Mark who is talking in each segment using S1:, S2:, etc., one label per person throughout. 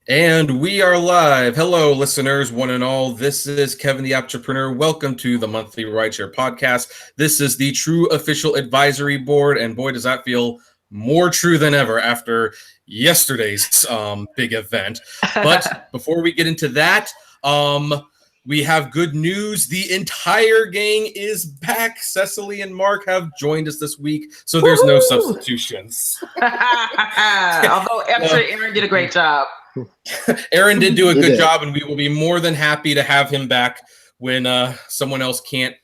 S1: And we are live. Hello, listeners, one and all. This is Kevin the Entrepreneur. Welcome to the monthly Rideshare podcast. This is the true official advisory board, and boy, does that feel more true than ever after yesterday's big event. But before we get into that, we have good news. The entire gang is back. Cecily and Mark have joined us this week, so there's no substitutions.
S2: Although Aaron did a great job.
S1: Aaron did do a good job, and we will be more than happy to have him back when someone else can't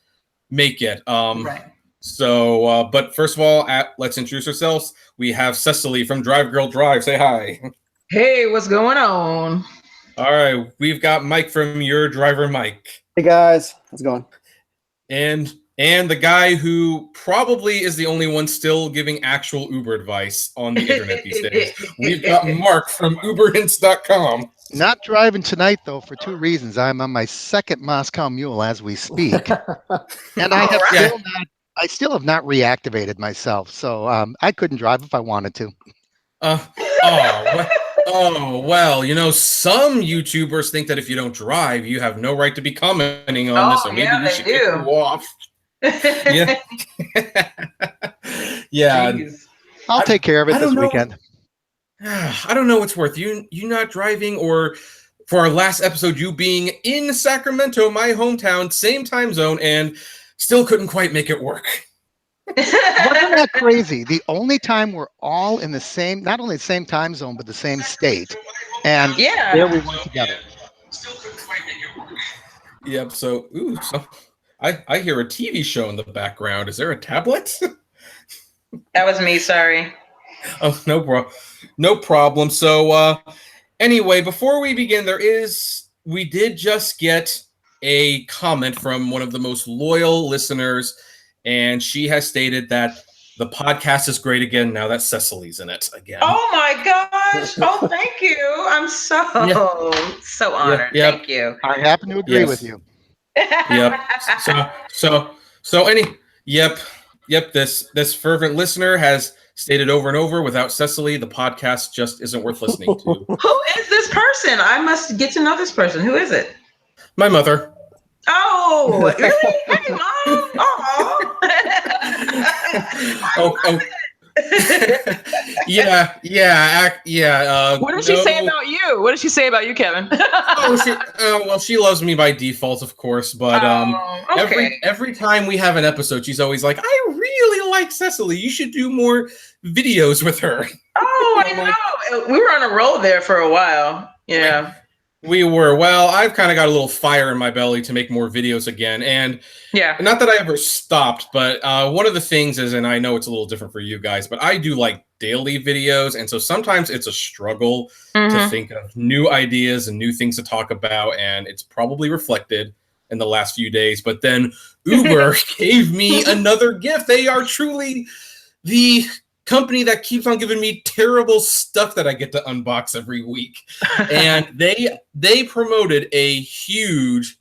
S1: make it.
S2: Right.
S1: So, but first of all, let's introduce ourselves. We have Cecily from Drive Girl Drive. Say hi.
S2: Hey, what's going on?
S1: All right, we've got Mike from Your Driver Mike.
S3: Hey guys, how's it going?
S1: And the guy who probably is the only one still giving actual Uber advice on the internet these days. We've got Mark from UberHints.com.
S4: Not driving tonight, though, for two reasons. I'm on my second Moscow Mule as we speak. And I still have not reactivated myself. So I couldn't drive if I wanted to.
S1: Well, you know, some YouTubers think that if you don't drive, you have no right to be commenting on this. So maybe we should get you off. Yeah. Yeah.
S2: Jeez.
S4: I'll take care of it this weekend.
S1: I don't know what's worth you not driving, or for our last episode, you being in Sacramento, my hometown, same time zone, and still couldn't quite make it work.
S4: Wasn't that crazy? The only time we're all in the same, not only the same time zone, but the same state. And there we went together.
S1: Yep. So I hear a TV show in the background. Is there a tablet?
S2: That was me. Sorry.
S1: Oh, no problem. So anyway, before we begin, we did just get a comment from one of the most loyal listeners, and she has stated that the podcast is great again now that Cecily's in it again.
S2: Oh my gosh. Oh, thank you. I'm so honored.
S1: Yep.
S2: Thank you.
S4: I happen to agree with you.
S1: Yep. This fervent listener has stated over and over, without Cecily, the podcast just isn't worth listening to.
S2: Who is this person? I must get to know this person. Who is it?
S1: My mother.
S2: Oh, really? Hey, Mom.
S1: Oh. Yeah.
S2: What did she say about you? What did she say about you, Kevin?
S1: She loves me by default, of course. But
S2: okay.
S1: every time we have an episode, she's always like, "I really like Cecily. You should do more videos with her."
S2: Oh, I know. We were on a roll there for a while. Yeah.
S1: We were. Well, I've kind of got a little fire in my belly to make more videos again. And not that I ever stopped, but one of the things is, and I know it's a little different for you guys, but I do like daily videos. And so sometimes it's a struggle to think of new ideas and new things to talk about. And it's probably reflected in the last few days. But then Uber gave me another gift. They are truly the company that keeps on giving me terrible stuff that I get to unbox every week. And they promoted a huge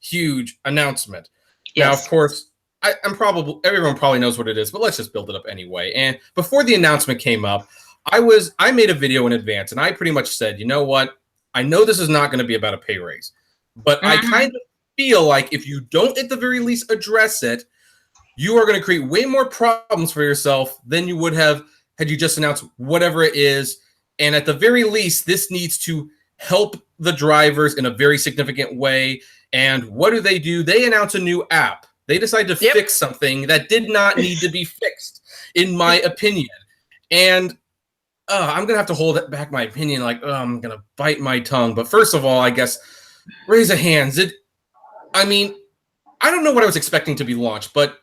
S1: announcement. Yes. Now, of course, everyone probably knows what it is, but let's just build it up anyway. And before the announcement came up, I made a video in advance, and I pretty much said, you know what? I know this is not going to be about a pay raise, but I kind of feel like if you don't at the very least address it, you are going to create way more problems for yourself than you would have had you just announced whatever it is. And at the very least, this needs to help the drivers in a very significant way. And what do? They announce a new app. They decide to fix something that did not need to be fixed, in my opinion. And I'm going to have to hold back my opinion. I'm going to bite my tongue. But first of all, I guess, raise of hands. I don't know what I was expecting to be launched, but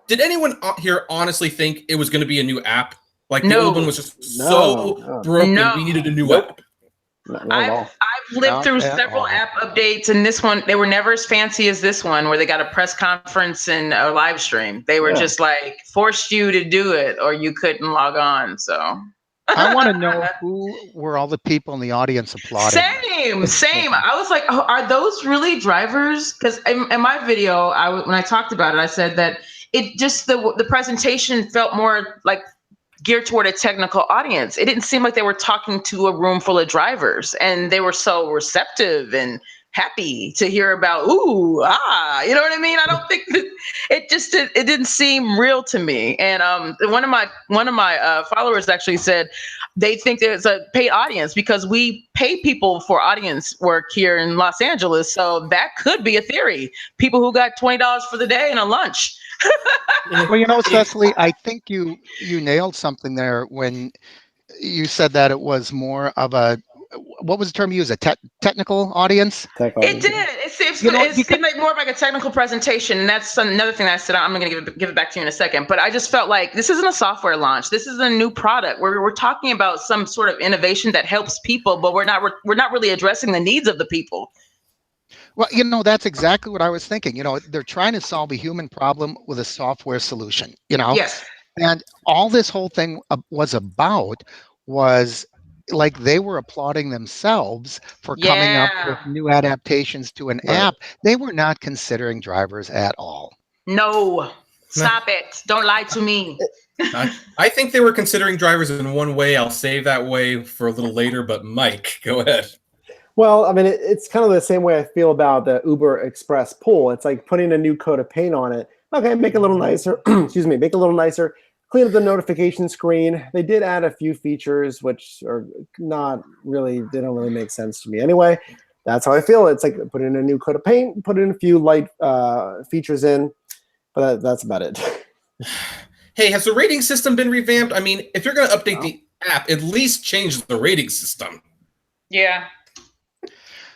S1: did anyone here honestly think it was going to be a new app? Like the old one was just so broken. We needed a new app.
S2: I've lived through several app updates, and this one, they were never as fancy as this one, where they got a press conference and a live stream. They were just like forced you to do it, or you couldn't log on. So
S4: I want to know who were all the people in the audience applauding.
S2: Same. I was like, oh, are those really drivers? Because in my video, when I talked about it, I said that it just the presentation felt more like geared toward a technical audience. It didn't seem like they were talking to a room full of drivers, and they were so receptive and happy to hear about, ooh, ah, you know what I mean? I don't think that it didn't seem real to me. And one of my followers actually said they think there's a paid audience because we pay people for audience work here in Los Angeles. So that could be a theory. People who got $20 for the day and a lunch.
S4: Well, you know, Cecily, I think you nailed something there when you said that it was more of a, what was the term you used? A technical audience?
S2: It did. It seemed like more of like a technical presentation. And that's another thing that I said, I'm going to give it back to you in a second. But I just felt like this isn't a software launch. This is a new product. We're talking about some sort of innovation that helps people, but we're not really addressing the needs of the people.
S4: Well, you know, that's exactly what I was thinking. You know, they're trying to solve a human problem with a software solution, you know?
S2: Yes.
S4: And all this whole thing was about was like they were applauding themselves for coming up with new adaptations to an app. They were not considering drivers at all.
S2: No, stop it. Don't lie to me.
S1: I think they were considering drivers in one way. I'll save that way for a little later, but Mike, go ahead.
S3: Well, I mean, it's kind of the same way I feel about the Uber Express pool. It's like putting a new coat of paint on it. Okay, make it a little nicer. Excuse me, make it a little nicer. Clean up the notification screen. They did add a few features which are not really, they don't really make sense to me. Anyway, that's how I feel. It's like put in a new coat of paint, put in a few light features in, but that's about it.
S1: Hey, has the rating system been revamped? I mean, if you're going to update the app, at least change the rating system.
S2: Yeah.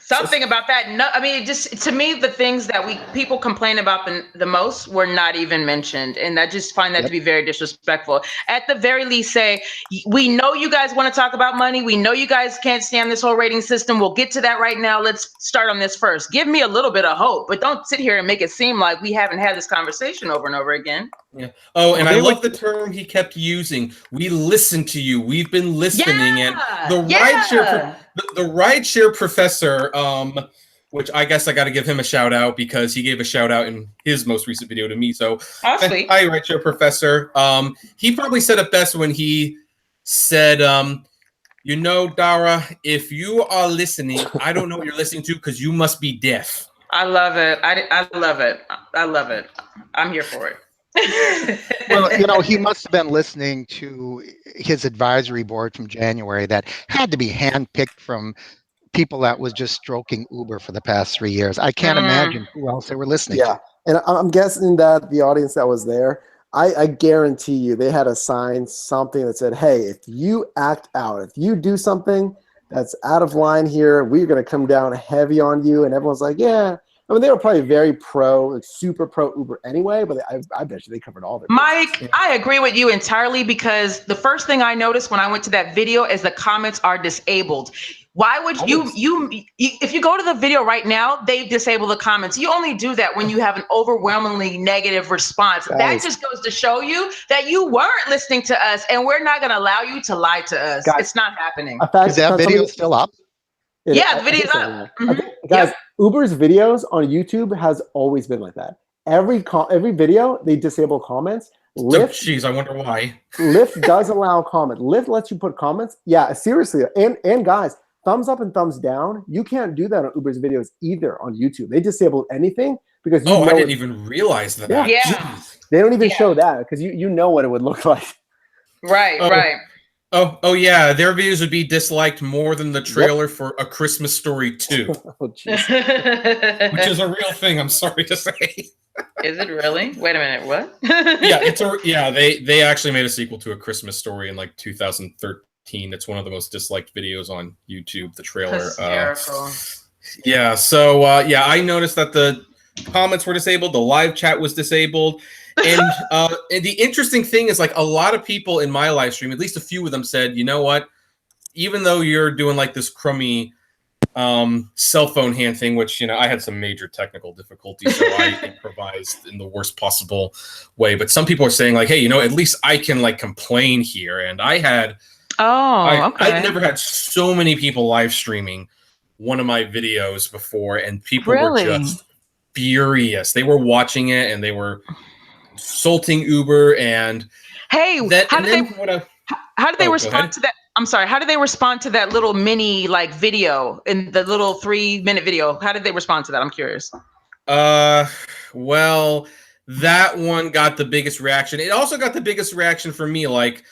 S2: Something about that. No, I mean, just to me, the things that people complain about the most were not even mentioned, and I just find that to be very disrespectful. At the very least, say, we know you guys want to talk about money. We know you guys can't stand this whole rating system. We'll get to that right now. Let's start on this first. Give me a little bit of hope, but don't sit here and make it seem like we haven't had this conversation over and over again.
S1: Yeah. Oh, and I love the term he kept using. We listen to you. We've been listening, and the rideshare professor, which I guess I got to give him a shout out because he gave a shout out in his most recent video to me. So, hi, rideshare professor. He probably said it best when he said, you know, Dara, if you are listening, I don't know what you're listening to because you must be deaf.
S2: I love it. I love it. I love it. I'm here for it.
S4: Well, you know, he must have been listening to his advisory board from January that had to be handpicked from people that was just stroking Uber for the past 3 years. I can't imagine who else they were listening to.
S3: And I'm guessing that the audience that was there, I guarantee you they had a sign, something that said, hey, if you act out, if you do something that's out of line here, we're going to come down heavy on you. And everyone's like, yeah. I mean, they were probably very pro, like super pro Uber anyway, but I bet you they covered all their
S2: Mike, I agree with you entirely because the first thing I noticed when I went to that video is the comments are disabled. Why would you if you go to the video right now, they disable the comments. You only do that when you have an overwhelmingly negative response. That just goes to show you that you weren't listening to us, and we're not going to allow you to lie to us. It's not happening.
S4: Is that video still up?
S2: Yeah, the video's up.
S3: Guys, Uber's videos on YouTube has always been like that. Every video, they disable comments.
S1: Lyft, I wonder why.
S3: Lyft does allow comments. Lyft lets you put comments. Yeah, seriously. And guys, thumbs up and thumbs down. You can't do that on Uber's videos either on YouTube. They disable anything because
S1: I didn't even realize that.
S2: Yeah.
S3: They don't even show that because you know what it would look like.
S2: Right, right.
S1: Oh yeah, their videos would be disliked more than the trailer for A Christmas Story 2. Which is a real thing, I'm sorry to say.
S2: Is it really? Wait a minute, what?
S1: They actually made a sequel to A Christmas Story in like 2013. It's one of the most disliked videos on YouTube, the trailer.
S2: Hysterical.
S1: I noticed that the comments were disabled, the live chat was disabled. And the interesting thing is, like, a lot of people in my live stream, at least a few of them said, you know what, even though you're doing like this crummy cell phone hand thing, which, you know, I had some major technical difficulties, so I improvised in the worst possible way. But some people are saying like, hey, you know, at least I can like complain here. And I had, I've never had so many people live streaming one of my videos before, and people were just furious. They were watching it and they were insulting Uber, and
S2: hey, How did they respond to that? I'm sorry. How did they respond to that little mini like video in the little 3-minute video? How did they respond to that? I'm curious.
S1: Well, that one got the biggest reaction. It also got the biggest reaction for me. Like,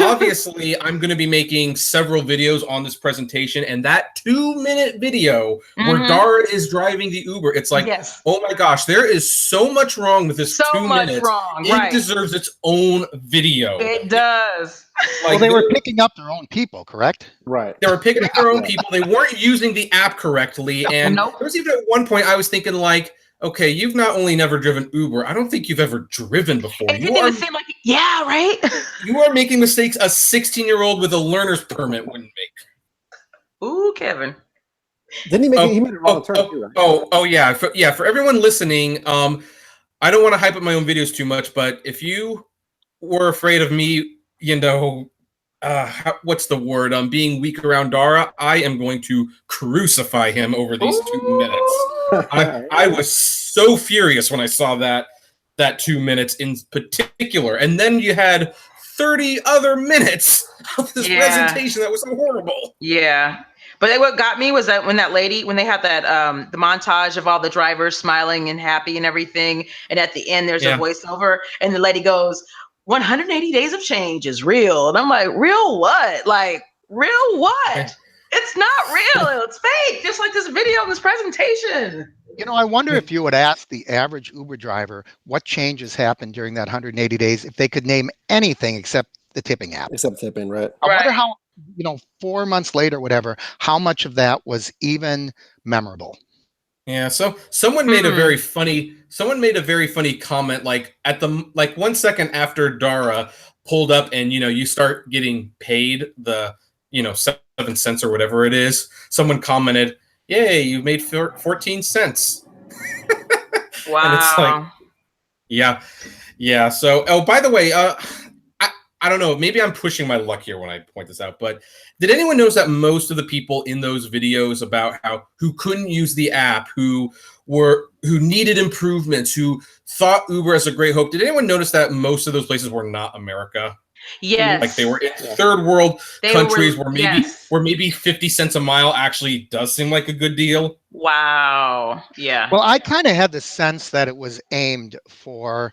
S1: obviously, I'm going to be making several videos on this presentation, and that 2-minute video where Dara is driving the Uber, it's like, oh my gosh, there is so much wrong with this 2 minutes. It deserves its own video.
S2: It does.
S4: Like, well, they were picking up their own people, correct?
S3: Right.
S1: They were picking up their own people. They weren't using the app correctly. And there was even at one point I was thinking, like, okay, you've not only never driven Uber, I don't think you've ever driven before.
S2: It didn't even seem like, yeah, right?
S1: You are making mistakes a 16-year-old with a learner's permit wouldn't make.
S2: Ooh, Kevin.
S3: Didn't he make he made a wrong turn too, right?
S1: Oh yeah. For everyone listening, I don't want to hype up my own videos too much, but if you were afraid of me, you know, what's the word? Being weak around Dara, I am going to crucify him over these 2 minutes. I was so furious when I saw that 2 minutes in particular, and then you had 30 other minutes of this presentation that was so horrible.
S2: Yeah, but what got me was that when they had that the montage of all the drivers smiling and happy and everything, and at the end there's a voiceover, and the lady goes, 180 days of change is real. And I'm like, real what? Like, real what? It's not real. It's fake. Just like this video and this presentation.
S4: You know, I wonder if you would ask the average Uber driver what changes happened during that 180 days if they could name anything except the tipping app.
S3: Except tipping, right?
S4: I wonder how, 4 months later, whatever, how much of that was even memorable.
S1: Yeah, so someone made a very funny comment, like at 1 second after Dara pulled up and you start getting paid the 7 cents or whatever it is. Someone commented, "Yay, you made 14 cents."
S2: Wow.
S1: And it's like, yeah. So, oh, by the way, I don't know, maybe I'm pushing my luck here when I point this out, but did anyone notice that most of the people in those videos about who couldn't use the app, who needed improvements, who thought Uber as a great hope, did anyone notice that most of those places were not America?
S2: Yes.
S1: Like they were in third world countries where maybe 50 cents a mile actually does seem like a good deal.
S2: Wow. Yeah.
S4: Well, I kind of had the sense that it was aimed for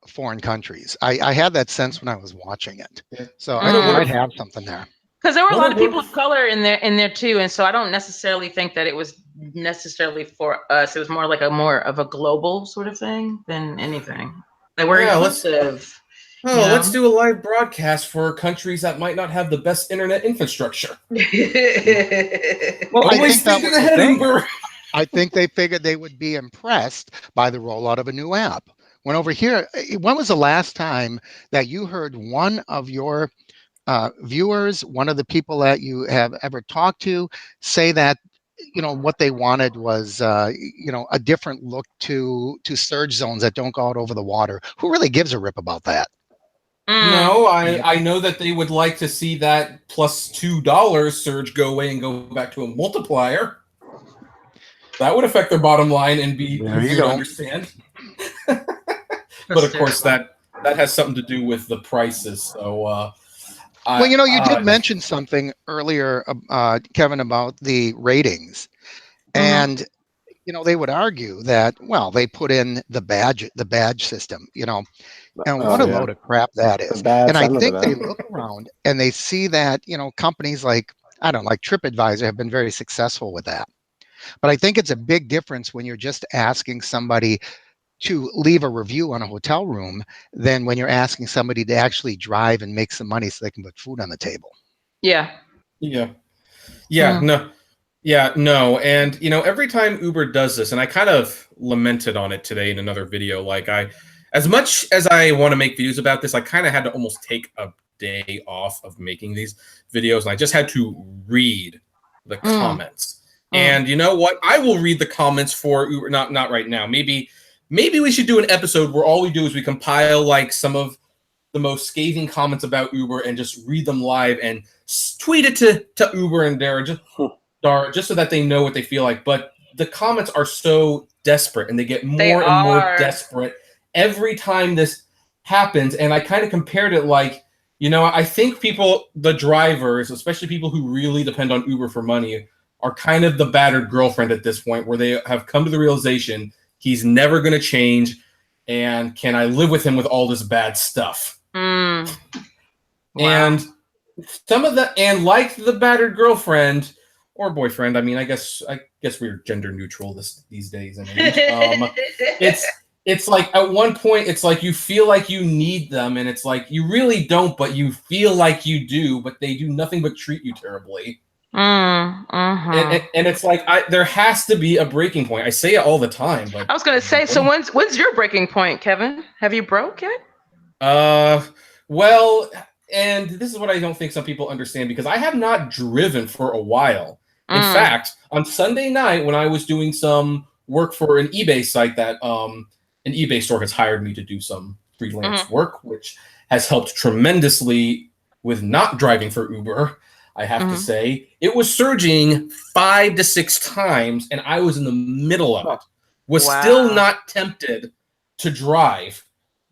S4: foreign countries. I had that sense when I was watching it. So I might have something there.
S2: Because there were a lot of people of color in there too, and so I don't necessarily think that it was necessarily for us. It was more like more of a global sort of thing than anything. Like we're inclusive.
S1: Let's do a live broadcast for countries that might not have the best internet infrastructure.
S4: Well, I think they figured they would be impressed by the rollout of a new app. When over here, when was the last time that you heard one of your viewers, one of the people that you have ever talked to, say that what they wanted was a different look to surge zones that don't go out over the water? Who really gives a rip about that?
S1: No, I know that they would like to see that plus $2 surge go away and go back to a multiplier. That would affect their bottom line and be easy to understand. But of course, that has something to do with the prices. So,
S4: well, you did mention something earlier, Kevin, about the ratings, and they would argue that they put in the badge system, and what a load of crap that is. And I think they look around and they see that companies like TripAdvisor have been very successful with that. But I think it's a big difference when you're just asking somebody to leave a review on a hotel room than when you're asking somebody to actually drive and make some money so they can put food on the table.
S2: No.
S1: And every time Uber does this, and I kind of lamented on it today in another video, like as much as I want to make videos about this, I kind of had to almost take a day off of making these videos, and I just had to read the comments. And you know what? I will read the comments for Uber, not right now. Maybe we should do an episode where all we do is we compile like some of the most scathing comments about Uber and just read them live and tweet it to Uber and Dara just so that they know what they feel like. But the comments are so desperate, and they get more and more desperate every time this happens. And I kind of compared it like, I think the drivers, especially people who really depend on Uber for money, are kind of the battered girlfriend at this point, where they have come to the realization he's never going to change, and can I live with him with all this bad stuff?
S2: Wow.
S1: And and like the battered girlfriend or boyfriend, I mean, I guess we're gender neutral these days. It's like at one point, it's like you feel like you need them, and it's like you really don't, but you feel like you do, but they do nothing but treat you terribly. And it's like there has to be a breaking point. I say it all the time, but
S2: I was gonna say, so when's your breaking point, Kevin? Have you broke yet?
S1: Well, and this is what I don't think some people understand, because I have not driven for a while. In fact, on Sunday night, when I was doing some work for an eBay site that an eBay store has hired me to do some freelance work, which has helped tremendously with not driving for Uber, I have to say. It was surging 5 to 6 times, and I was in the middle of it. Was still not tempted to drive.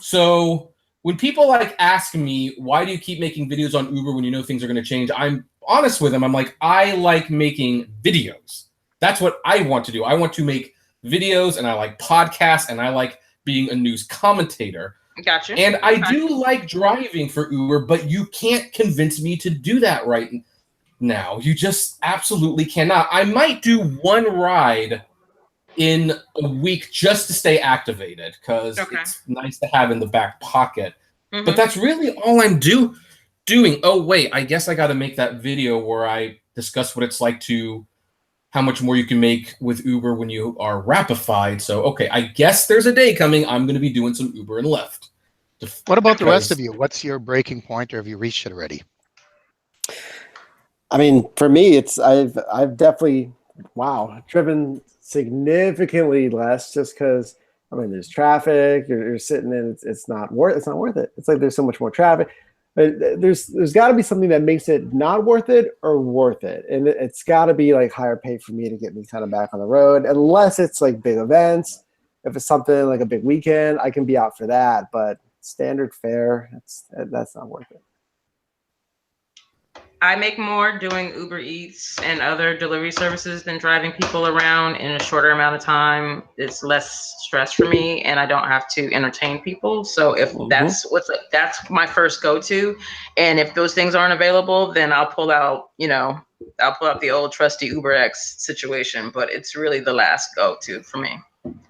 S1: So when people like ask me, why do you keep making videos on Uber when you know things are going to change? I'm honest with them. I'm like, I like making videos. That's what I want to do. I want to make videos, and I like podcasts, and I like being a news commentator.
S2: Gotcha.
S1: And I do like driving for Uber, but you can't convince me to do that right now. You just absolutely cannot. I might do one ride in a week just to stay activated, because it's nice to have in the back pocket. But that's really all I'm doing. Oh, wait, I guess I got to make that video where I discuss what it's like how much more you can make with Uber when you are rapified. So, okay, I guess there's a day coming I'm going to be doing some Uber and Lyft.
S4: What about the rest of you? What's your breaking point, or have you reached it already?
S3: I mean, for me, I've definitely driven significantly less, just because there's traffic. You're sitting in, it's not worth it. It's like there's so much more traffic. But there's got to be something that makes it not worth it or worth it, and it's got to be like higher pay for me to get me kind of back on the road. Unless it's like big events, if it's something like a big weekend, I can be out for that. But standard fare, that's not worth it.
S2: I make more doing Uber Eats and other delivery services than driving people around in a shorter amount of time. It's less stress for me, and I don't have to entertain people. So if that's my first go-to, and if those things aren't available, then I'll pull out the old trusty UberX situation. But it's really the last go-to for me,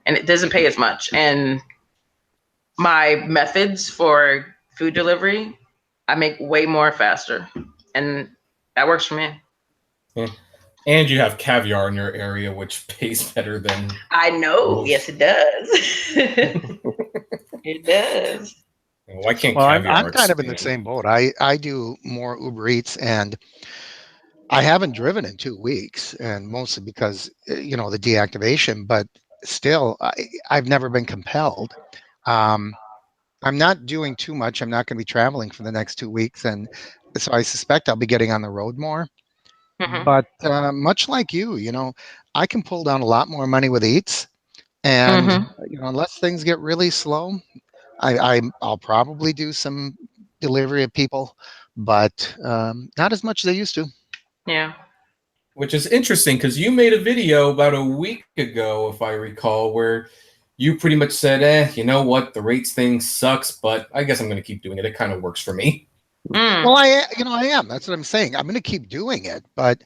S2: and it doesn't pay as much. And my methods for food delivery, I make way more faster. And that works for me.
S1: Yeah. And you have caviar in your area, which pays better than...
S2: I know. Most. Yes, it does. It does.
S1: Why can't caviar
S4: I'm kind of in the same boat. I do more Uber Eats, and I haven't driven in 2 weeks, and mostly because, the deactivation, but still, I've never been compelled. I'm not doing too much. I'm not going to be traveling for the next 2 weeks, and so I suspect I'll be getting on the road more. But much like you, I can pull down a lot more money with Eats, and unless things get really slow, I'll probably do some delivery of people, but not as much as I used to.
S2: Yeah.
S1: Which is interesting, because you made a video about a week ago, if I recall, where you pretty much said, you know what, the rates thing sucks, but I guess I'm going to keep doing it. It kind of works for me.
S4: Well, I am. That's what I'm saying. I'm going to keep doing it, but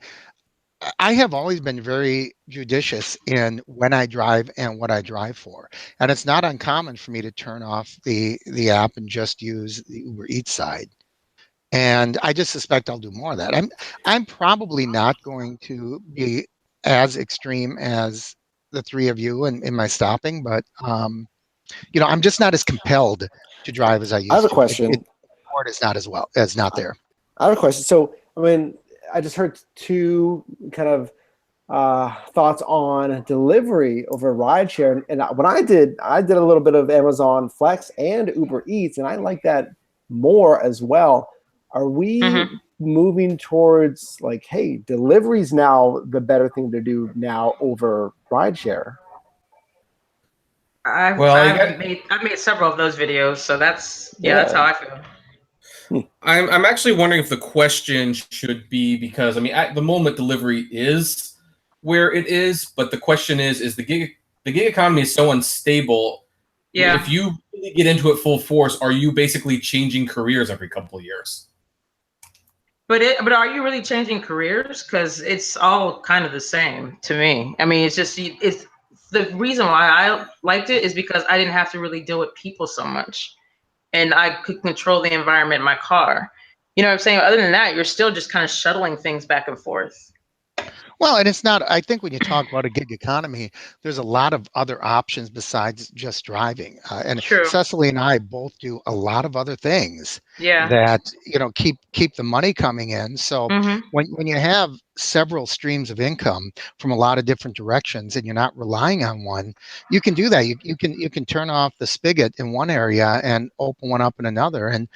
S4: I have always been very judicious in when I drive and what I drive for. And it's not uncommon for me to turn off the app and just use the Uber Eats side. And I just suspect I'll do more of that. I'm probably not going to be as extreme as the three of you in my stopping, but I'm just not as compelled to drive as I used to.
S3: I have a question.
S4: Is not not there.
S3: I have a question. So, I just heard two kind of thoughts on delivery over rideshare, and when I did a little bit of Amazon Flex and Uber Eats, and I like that more as well. Are we moving towards like, hey, delivery's now the better thing to do now over rideshare?
S2: I've made several of those videos, so that's how I feel.
S1: I'm actually wondering if the question should be, because I mean, at the moment delivery is where it is, but the question is the gig economy is so unstable.
S2: Yeah.
S1: If you really get into it full force, are you basically changing careers every couple of years?
S2: But are you really changing careers? Because it's all kind of the same to me. I mean, it's just it's the reason why I liked it is because I didn't have to really deal with people so much, and I could control the environment in my car. You know what I'm saying? Other than that, you're still just kind of shuttling things back and forth.
S4: Well, and it's not, I think when you talk about a gig economy, there's a lot of other options besides just driving. And
S2: True.
S4: Cecily and I both do a lot of other things
S2: Yeah.
S4: that, keep the money coming in. So when you have several streams of income from a lot of different directions and you're not relying on one, you can do that. You can turn off the spigot in one area and open one up in another and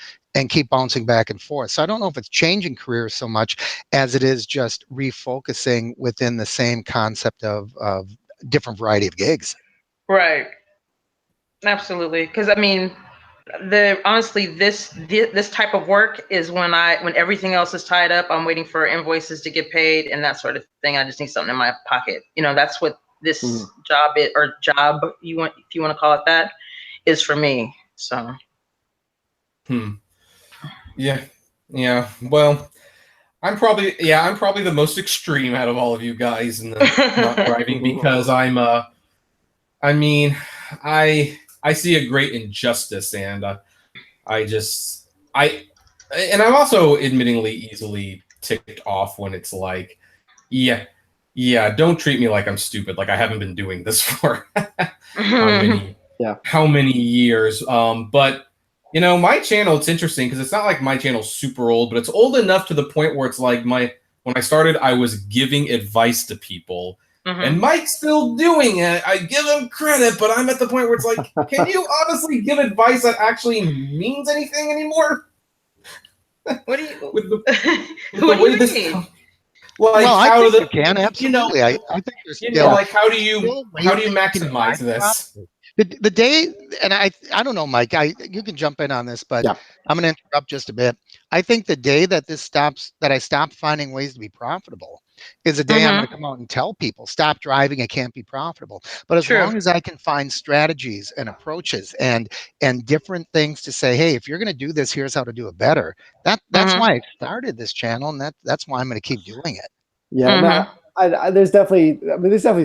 S4: keep bouncing back and forth. So I don't know if it's changing careers so much as it is just refocusing within the same concept of different variety of gigs.
S2: Right. Absolutely. Because I mean, honestly, this type of work is when everything else is tied up, I'm waiting for invoices to get paid and that sort of thing. I just need something in my pocket. That's what this job is, or job if you want to call it that, is for me. So.
S1: Yeah. Well, I'm probably the most extreme out of all of you guys in the not driving, because I see a great injustice, and I'm also admittingly easily ticked off when it's like, yeah, don't treat me like I'm stupid, like I haven't been doing this for how many years. But my channel, it's interesting because it's not like my channel's super old, but it's old enough to the point where it's like when I started, I was giving advice to people. And Mike's still doing it. I give him credit, but I'm at the point where it's like, can you honestly give advice that actually means anything anymore?
S2: What do you
S1: mean?
S4: I think you can, absolutely. I think there's still,
S1: how do you maximize this?
S4: The day, and I don't know, Mike, you can jump in on this, but I'm going to interrupt just a bit. I think the day that I stop finding ways to be profitable is the day I'm going to come out and tell people, stop driving, it can't be profitable. But as long as I can find strategies and approaches and different things to say, hey, if you're going to do this, here's how to do it better. That's why I started this channel, and that's why I'm going to keep doing it.
S3: Yeah, there's definitely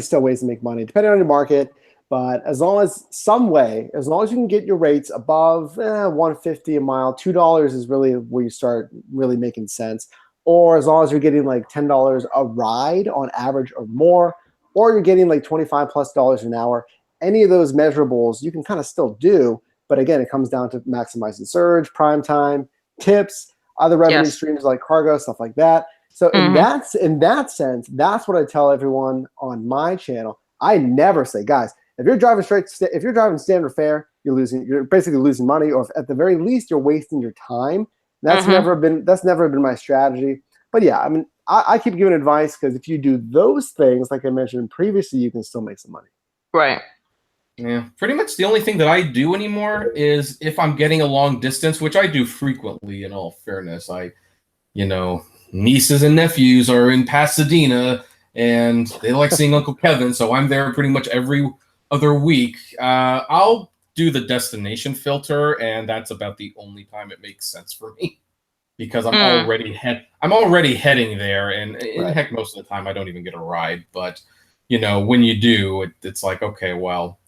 S3: still ways to make money depending on your market. But as long as you can get your rates above $1.50 a mile, $2 is really where you start really making sense. Or as long as you're getting like $10 a ride on average or more, or you're getting like $25+ an hour, any of those measurables you can kind of still do. But again, it comes down to maximizing surge, prime time, tips, other revenue streams like cargo, stuff like that. So in that sense, that's what I tell everyone on my channel. I never say, guys, if you're driving standard fare, you're basically losing money, or if at the very least you're wasting your time. That's never been my strategy. But yeah, I mean, I keep giving advice because if you do those things, like I mentioned previously, you can still make some money.
S2: Right.
S1: Yeah, pretty much the only thing that I do anymore is if I'm getting a long distance, which I do frequently, in all fairness. Nieces and nephews are in Pasadena and they like seeing Uncle Kevin, so I'm there pretty much every other week. I'll do the destination filter, and that's about the only time it makes sense for me, because I'm already heading there, and heck, most of the time I don't even get a ride. But when you do, it's like, okay, well,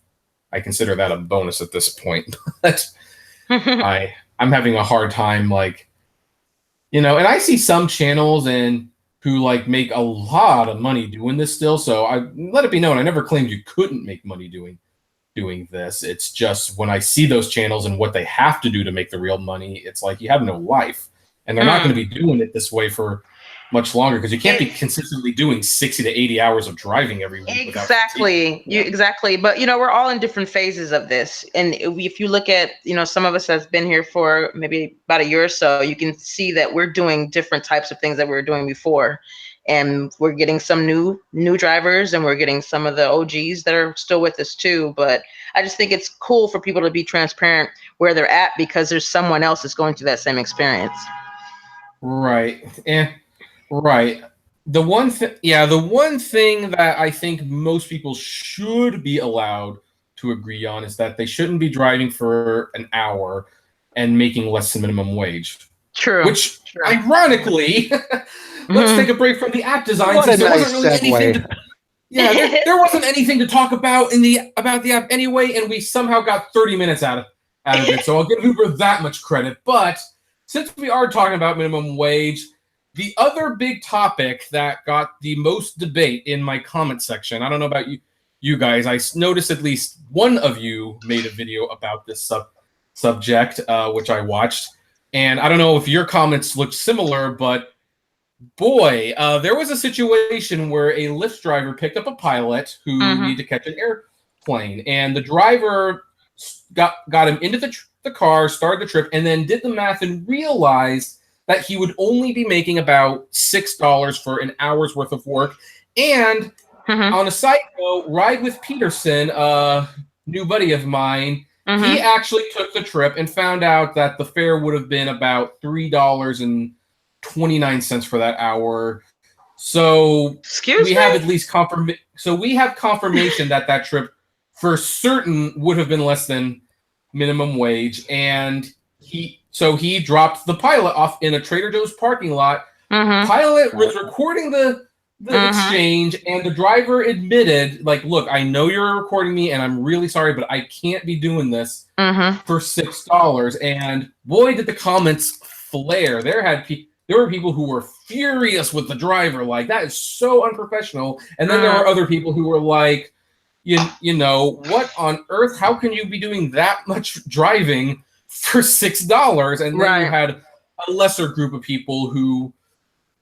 S1: I consider that a bonus at this point. But I'm having a hard time, and I see some channels who make a lot of money doing this still. So I let it be known, I never claimed you couldn't make money doing this. It's just when I see those channels and what they have to do to make the real money, it's like you have no life, and they're not going to be doing it this way for much longer, because you can't be consistently doing 60 to 80 hours of driving every week.
S2: Exactly. But we're all in different phases of this, and if you look at some of us have been here for maybe about a year or so, you can see that we're doing different types of things that we were doing before. and we're getting some new drivers, and we're getting some of the OGs that are still with us too. But I just think it's cool for people to be transparent where they're at, because there's someone else that's going through that same experience.
S1: Right. Right. The one thing that I think most people should be allowed to agree on is that they shouldn't be driving for an hour and making less than minimum wage.
S2: True.
S1: Which, ironically, let's take a break from the app design, since there wasn't really anything there wasn't anything to talk about about the app anyway, and we somehow got 30 minutes out of it. So I'll give Uber that much credit. But since we are talking about minimum wage, the other big topic that got the most debate in my comment section, I don't know about you guys, I noticed at least one of you made a video about this subject, which I watched. And I don't know if your comments looked similar, but boy, there was a situation where a Lyft driver picked up a pilot who needed to catch an airplane. And the driver got him into the car, started the trip, and then did the math and realized that he would only be making about $6 for an hour's worth of work. And on a side note, Ride with Peterson, a new buddy of mine, he actually took the trip and found out that the fare would have been about $3.29 for that hour. So we have at least confirmation that that trip for certain would have been less than minimum wage. And he dropped the pilot off in a Trader Joe's parking lot. Pilot was recording the exchange, and the driver admitted, like, look, I know you're recording me and I'm really sorry, but I can't be doing this for $6. And boy, did the comments flare. There were people who were furious with the driver, like, that is so unprofessional. And then there were other people who were like, you know, what on earth? How can you be doing that much driving for $6? And then you had a lesser group of people who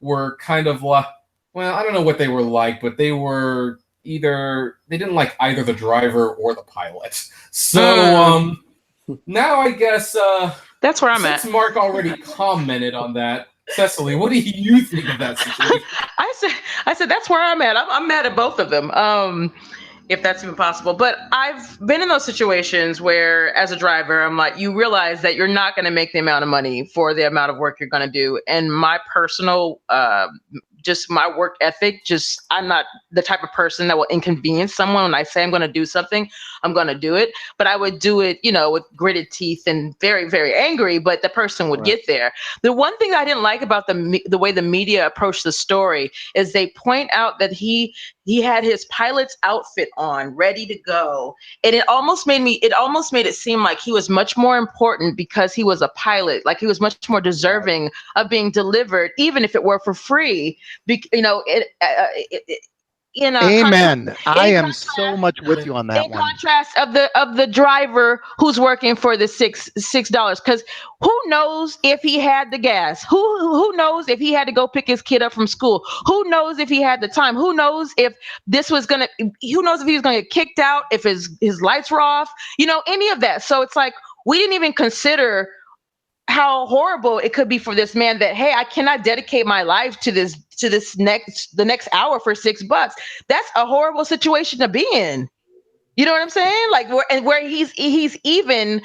S1: were kind of like, well, I don't know what they were like, but they were they didn't like either the driver or the pilot. So now I guess
S2: that's where I'm at.
S1: Since Mark already commented on that, Cecily, what do you think of that situation?
S2: I said that's where I'm at. I'm mad at both of them. If that's even possible. But I've been in those situations where, as a driver, I'm like, you realize that you're not going to make the amount of money for the amount of work you're going to do. And my personal, just my work ethic, I'm not the type of person that will inconvenience someone. When I say I'm going to do something, I'm going to do it. But I would do it, with gritted teeth and very, very angry, but the person would get there. The one thing that I didn't like about the way the media approached the story is they point out that he had his pilot's outfit on, ready to go. And it almost made it seem like he was much more important because he was a pilot, like he was much more deserving of being delivered, even if it were for free.
S4: Amen. I am so much with you on that one.
S2: In contrast of the driver who's working for the $6, because who knows if he had the gas? Who knows if he had to go pick his kid up from school? Who knows if he had the time? Who knows if who knows if he was gonna get kicked out, if his lights were off, any of that. So it's like we didn't even consider how horrible it could be for this man that, hey, I cannot dedicate my life to the next hour for $6. That's a horrible situation to be in. You know what I'm saying? Like, where he's even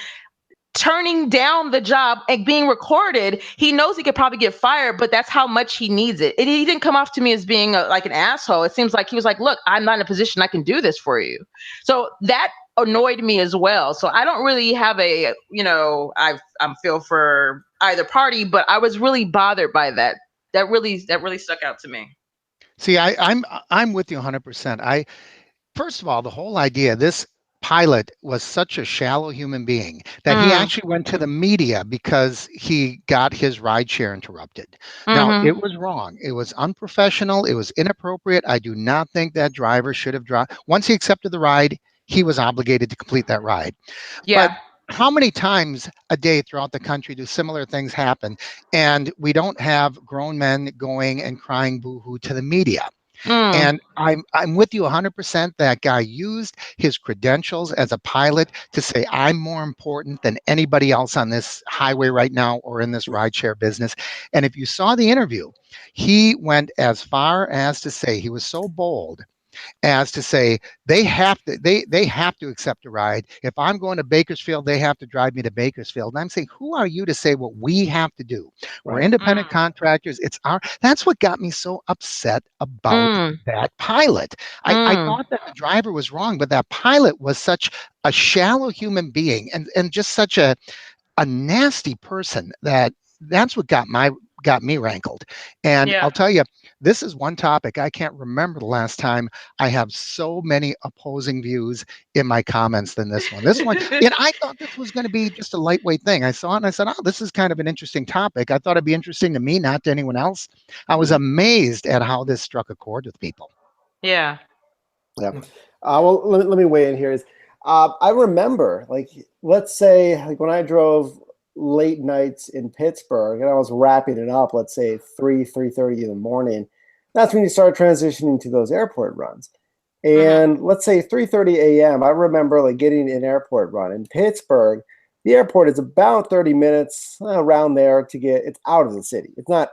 S2: turning down the job and being recorded. He knows he could probably get fired, but that's how much he needs it. He didn't come off to me as being like an asshole. It seems like he was like, look, I'm not in a position I can do this for you. So that annoyed me as well. So I don't really have I'm feel for either party, but I was really bothered by that. That really stuck out to me.
S4: See, I'm with you 100%. First of all, the whole idea, this pilot was such a shallow human being that he actually went to the media because he got his rideshare interrupted. Now, it was wrong. It was unprofessional. It was inappropriate. I do not think that driver should have dropped. Once he accepted the ride, he was obligated to complete that ride.
S2: Yeah.
S4: But how many times a day throughout the country do similar things happen? And we don't have grown men going and crying boo-hoo to the media. And I'm with you 100%. That guy used his credentials as a pilot to say, I'm more important than anybody else on this highway right now or in this rideshare business. And if you saw the interview, he went as far as to say, he was so bold as to say they have to accept a ride. If I'm going to Bakersfield, they have to drive me to Bakersfield. And I'm saying, who are you to say what we have to do? We're independent contractors. That's what got me so upset about that pilot. I thought that the driver was wrong, but that pilot was such a shallow human being and just such a nasty person that's what got me rankled. And I'll tell you, this is one topic I can't remember the last time I have so many opposing views in my comments than this one. And I thought this was going to be just a lightweight thing. I saw it and I said, oh, this is kind of an interesting topic. I thought it'd be interesting to me, not to anyone else. I was amazed at how this struck a chord with people.
S2: Yeah.
S3: Well, let me weigh in here. I remember, like, let's say, like, when I drove late nights in Pittsburgh and I was wrapping it up, let's say 3:30 in the morning, that's when you start transitioning to those airport runs. And let's say 3:30 a.m., I remember like getting an airport run in Pittsburgh. The airport is about 30 minutes around there it's out of the city. It's not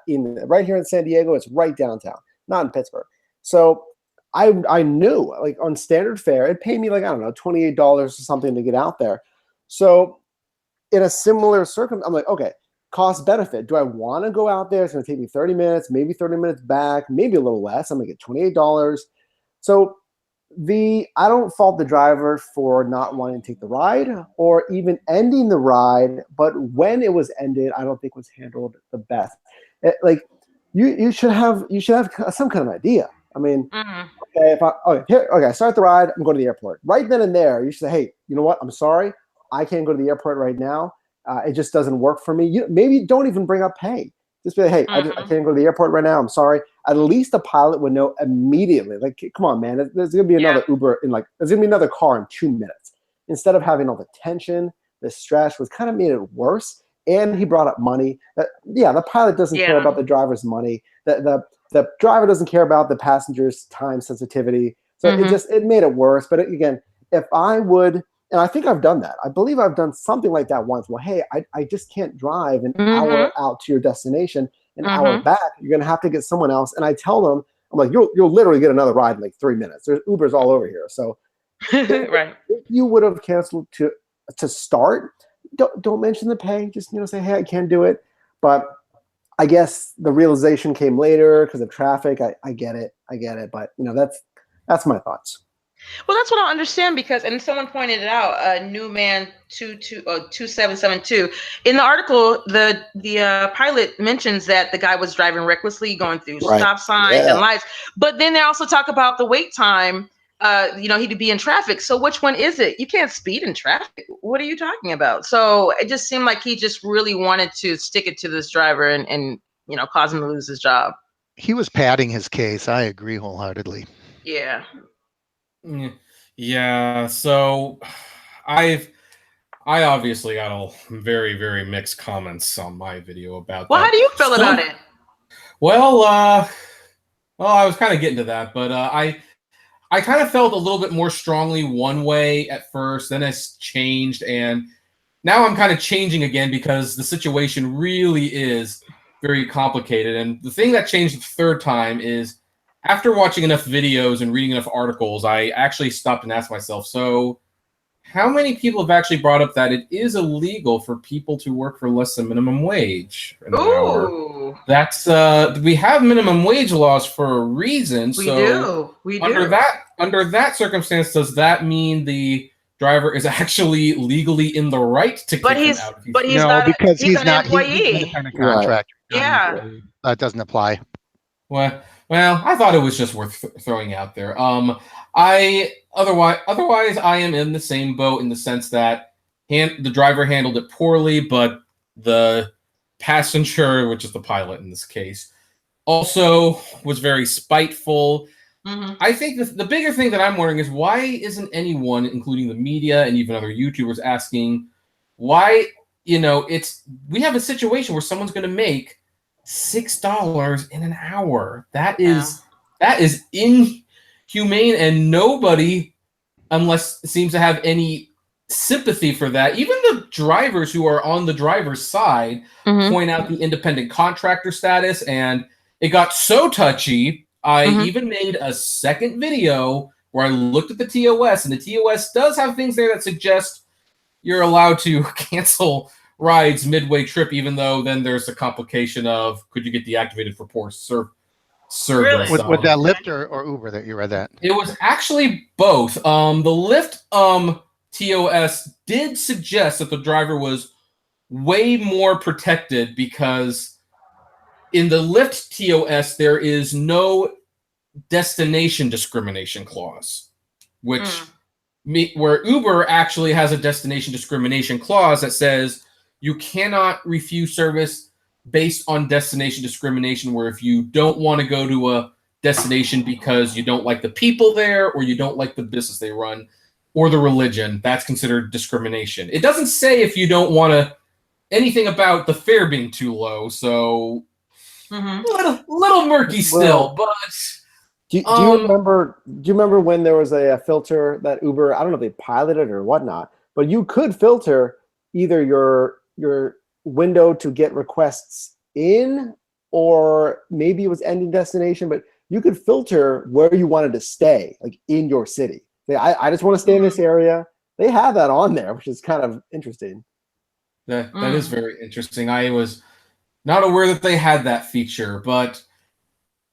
S3: right here in San Diego. It's right downtown, not in Pittsburgh. So I knew, like, on standard fare, it paid me like, I don't know, $28 or something to get out there. So in a similar circumstance, I'm like, okay, cost benefit. Do I want to go out there? It's going to take me 30 minutes, maybe 30 minutes back, maybe a little less. I'm going to get $28. So I don't fault the driver for not wanting to take the ride or even ending the ride. But when it was ended, I don't think was handled the best. You should have some kind of idea. I mean, okay, I start the ride, I'm going to the airport. Right then and there, you should say, hey, you know what? I'm sorry. I can't go to the airport right now. It just doesn't work for me. Maybe don't even bring up pay. Just be like, hey, I can't go to the airport right now. I'm sorry. At least the pilot would know immediately. Like, come on, man. There's going to be another Uber there's going to be another car in 2 minutes. Instead of having all the tension, the stress was kind of made it worse. And he brought up money. The pilot doesn't care about the driver's money. The driver doesn't care about the passenger's time sensitivity. So it made it worse. But again, if I would, and I think I've done that. I believe I've done something like that once. Well, hey, I just can't drive an hour out to your destination, an hour back. You're going to have to get someone else. And I tell them, I'm like, you'll literally get another ride in like 3 minutes. There's Ubers all over here. So if you would have canceled to start, don't mention the pay. Just, say, hey, I can't do it. But I guess the realization came later because of traffic. I get it. But that's my thoughts.
S2: Well, that's what I understand and someone pointed it out, Newman 2772. In the article, the pilot mentions that the guy was driving recklessly, going through stop signs and lights. But then they also talk about the wait time. He'd be in traffic. So which one is it? You can't speed in traffic. What are you talking about? So it just seemed like he just really wanted to stick it to this driver and cause him to lose his job.
S4: He was padding his case. I agree wholeheartedly.
S2: Yeah.
S1: Yeah. So I obviously got a very, very mixed comments on my video about that.
S2: Well, how do you feel about it?
S1: Well, I was kind of getting to that, but I kind of felt a little bit more strongly one way at first, then it's changed, and now I'm kind of changing again because the situation really is very complicated. And the thing that changed the third time is after watching enough videos and reading enough articles, I actually stopped and asked myself, so how many people have actually brought up that it is illegal for people to work for less than minimum wage an hour? That's we have minimum wage laws for a reason. We do. Under that circumstance, does that mean the driver is actually legally in the right to kick him out?
S2: But he's not
S4: because he's
S2: an
S4: not
S2: employee.
S4: He's an independent contractor.
S2: Yeah.
S4: That doesn't apply.
S1: Well, I thought it was just worth throwing out there. Otherwise, I am in the same boat in the sense that the driver handled it poorly, but the passenger, which is the pilot in this case, also was very spiteful. I think the bigger thing that I'm wondering is why isn't anyone, including the media and even other YouTubers, asking why, we have a situation where someone's going to make $6 in an hour. That is That is inhumane, and nobody, unless seems to have any sympathy for that. Even the drivers who are on the driver's side point out the independent contractor status, and it got so touchy. I even made a second video where I looked at the TOS, and the TOS does have things there that suggest you're allowed to cancel rides midway trip, even though then there's the complication of could you get deactivated for poor service.
S2: Really?
S4: Was that Lyft or Uber that you read that?
S1: It was actually both. The Lyft TOS did suggest that the driver was way more protected because in the Lyft TOS there is no destination discrimination clause, which where Uber actually has a destination discrimination clause that says you cannot refuse service based on destination discrimination, where if you don't want to go to a destination because you don't like the people there or you don't like the business they run or the religion, that's considered discrimination. It doesn't say if you don't want to anything about the fare being too low, so little murky still. But
S3: do you remember? Do you remember when there was a filter that Uber? I don't know if they piloted or whatnot, but you could filter either your window to get requests in, or maybe it was ending destination, but you could filter where you wanted to stay, like in your city. I just want to stay in this area. They have that on there, which is kind of interesting.
S1: That is very interesting. I was not aware that they had that feature, but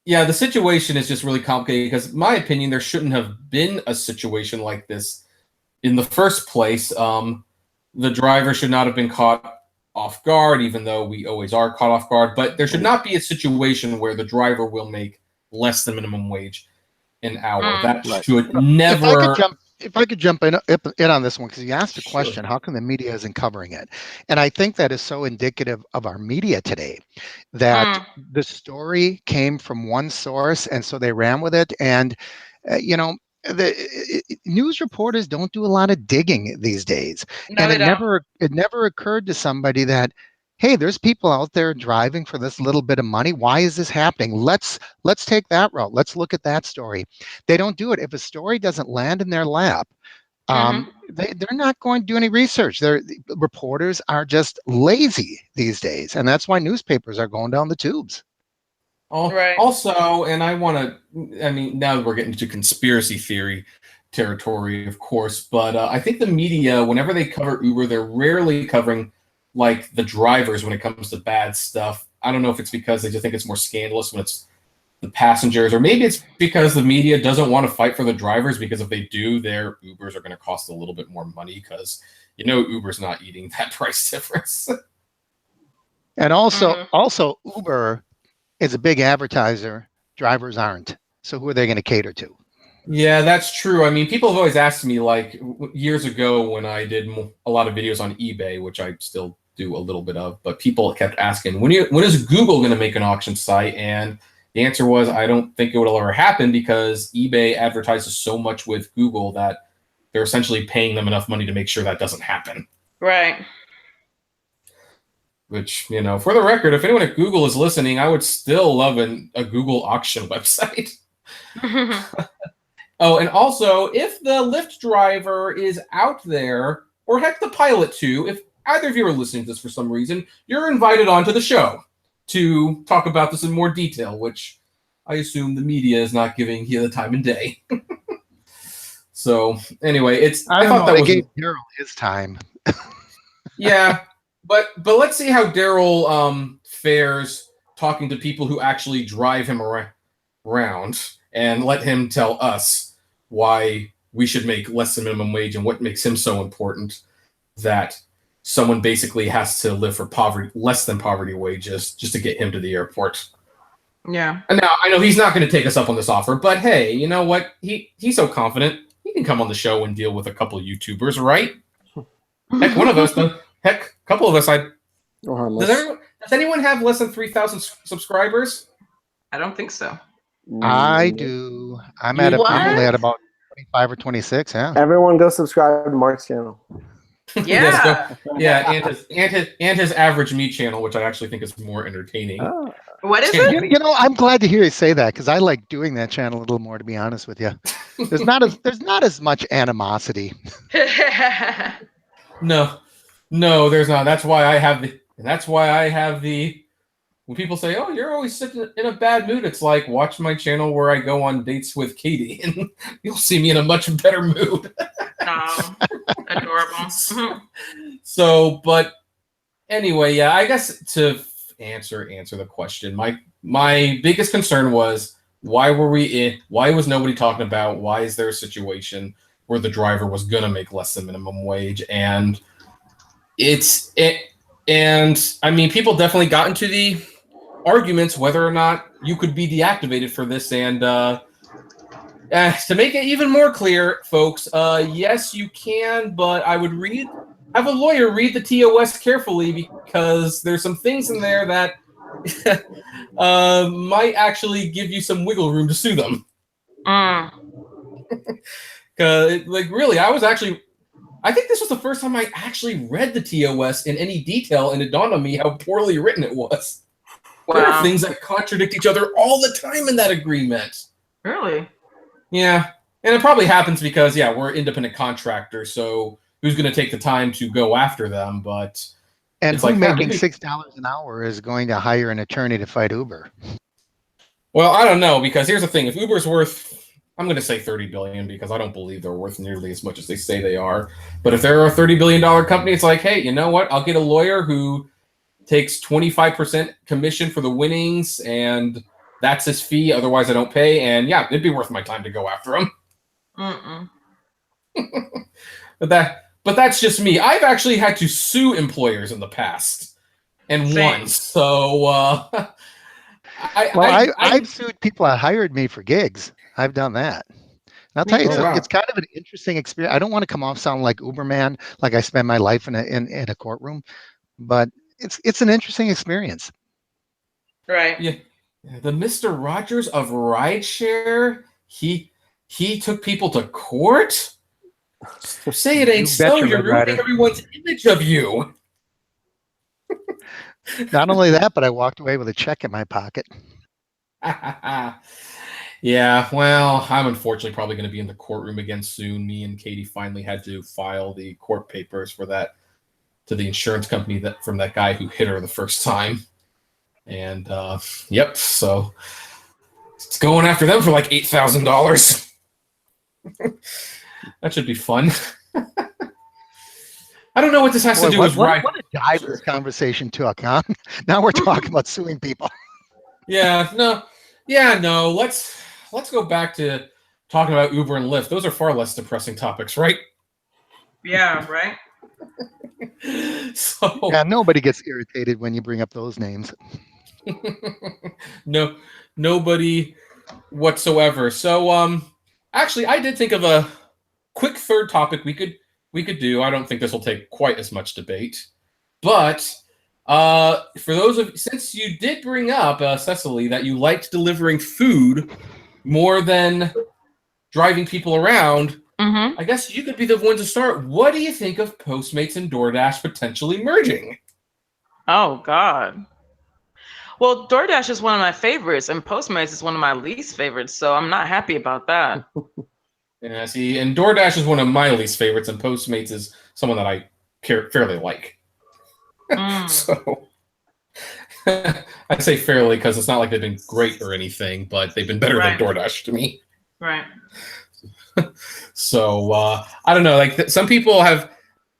S1: yeah, the situation is just really complicated because, in my opinion, there shouldn't have been a situation like this in the first place. The driver should not have been caught off guard, even though we always are caught off guard. But there should not be a situation where the driver will make less than minimum wage an hour. That should never.
S4: If I could jump in on this one, because you asked a question, how come the media isn't covering it? And I think that is so indicative of our media today, that the story came from one source, and so they ran with it. And, the news reporters don't do a lot of digging these days.
S2: No,
S4: and it never occurred to somebody that, hey, there's people out there driving for this little bit of money. Why is this happening? Let's take that route. Let's look at that story. They don't do it. If a story doesn't land in their lap, they're not going to do any research. Reporters are just lazy these days, and that's why newspapers are going down the tubes.
S1: Also, and I mean, now we're getting into conspiracy theory territory, of course, but I think the media, whenever they cover Uber, they're rarely covering like the drivers when it comes to bad stuff. I don't know if it's because they just think it's more scandalous when it's the passengers, or maybe it's because the media doesn't want to fight for the drivers, because if they do, their Ubers are going to cost a little bit more money because, Uber's not eating that price difference.
S4: And also Uber is a big advertiser. Drivers aren't. So who are they going to cater to?
S1: Yeah, that's true. I mean, people have always asked me, like years ago when I did a lot of videos on eBay, which I still do a little bit of, but people kept asking, when is Google going to make an auction site? And the answer was, I don't think it will ever happen, because eBay advertises so much with Google that they're essentially paying them enough money to make sure that doesn't happen.
S2: Right.
S1: Which, for the record, if anyone at Google is listening, I would still love a Google auction website. Oh, and also, if the Lyft driver is out there, or heck, the pilot too, if either of you are listening to this for some reason, you're invited onto the show to talk about this in more detail, which I assume the media is not giving you the time and day. So, anyway,
S4: I thought that gave Daryl his time.
S1: Yeah. But let's see how Daryl fares talking to people who actually drive him around, and let him tell us why we should make less than minimum wage and what makes him so important that someone basically has to live for less than poverty wages just to get him to the airport.
S2: Yeah.
S1: And now I know he's not going to take us up on this offer, but hey, you know what? He's so confident. He can come on the show and deal with a couple of YouTubers, right? Heck, one of us does. Heck, a couple of us. Does anyone have less than 3,000 subscribers?
S2: I don't think so.
S4: I do. I'm at probably at about 25 or 26. Yeah.
S3: Everyone go subscribe to Mark's channel.
S2: Yeah.
S1: and his average me channel, which I actually think is more entertaining.
S3: Oh.
S2: What is it?
S4: You know, I'm glad to hear you say that because I like doing that channel a little more. To be honest with you, there's not as much animosity.
S1: No, there's not. That's why I have the. When people say, "Oh, you're always sitting in a bad mood," it's like, watch my channel where I go on dates with Katie, and you'll see me in a much better mood.
S2: Oh, adorable.
S1: So, but anyway, yeah, I guess to answer the question, my biggest concern was why was nobody talking about why is there a situation where the driver was gonna make less than minimum wage, and and I mean, people definitely got into the arguments whether or not you could be deactivated for this, and to make it even more clear, folks, yes, you can, but I would have a lawyer read the TOS carefully because there's some things in there that might actually give you some wiggle room to sue them. Like, really, I think this was the first time I actually read the TOS in any detail, and it dawned on me how poorly written it was. Wow. There are things that contradict each other all the time in that agreement.
S2: Really?
S1: Yeah. And it probably happens because, yeah, we're independent contractors, so who's going to take the time to go after them? But
S4: and who making $6 an hour is going to hire an attorney to fight Uber?
S1: Well, I don't know, because here's the thing. If Uber's worth, I'm going to say $30 billion because I don't believe they're worth nearly as much as they say they are. But if they're a $30 billion company, it's like, hey, you know what? I'll get a lawyer who takes 25% commission for the winnings, and that's his fee. Otherwise, I don't pay. And yeah, it'd be worth my time to go after him. But that's just me. I've actually had to sue employers in the past, and won. So
S4: I've sued people that hired me for gigs. I've done that. And I'll tell you, it's kind of an interesting experience. I don't want to come off sounding like Uberman, like I spend my life in a courtroom, but it's an interesting experience.
S2: Right.
S1: Yeah. The Mr. Rogers of Rideshare, he took people to court. Say it ain't so. You're ruining everyone's image of you.
S4: Not only that, but I walked away with a check in my pocket.
S1: Yeah, well, I'm unfortunately probably going to be in the courtroom again soon. Me and Katie finally had to file the court papers for that to the insurance company from that guy who hit her the first time. And yep, so it's going after them for like $8,000. That should be fun. I don't know what this has to do with
S4: What a dive this conversation took, huh? Now we're talking about suing people.
S1: No. Let's go back to talking about Uber and Lyft. Those are far less depressing topics, right?
S2: Yeah, right.
S1: So
S4: yeah, nobody gets irritated when you bring up those names.
S1: No, nobody whatsoever. So actually, I did think of a quick third topic we could do. I don't think this will take quite as much debate, but for those of, since you did bring up Cecily, that you liked delivering food more than driving people around, I guess you could be the one to start. What do you think of Postmates and DoorDash potentially merging?
S2: Oh God. Well, DoorDash is one of my favorites, and Postmates is one of my least favorites, so I'm not happy about that.
S1: Yeah, see, and DoorDash is one of my least favorites, and Postmates is someone that I fairly like. So I say fairly because it's not like they've been great or anything, but they've been better than DoorDash to me.
S2: Right.
S1: So I don't know. Like some people have.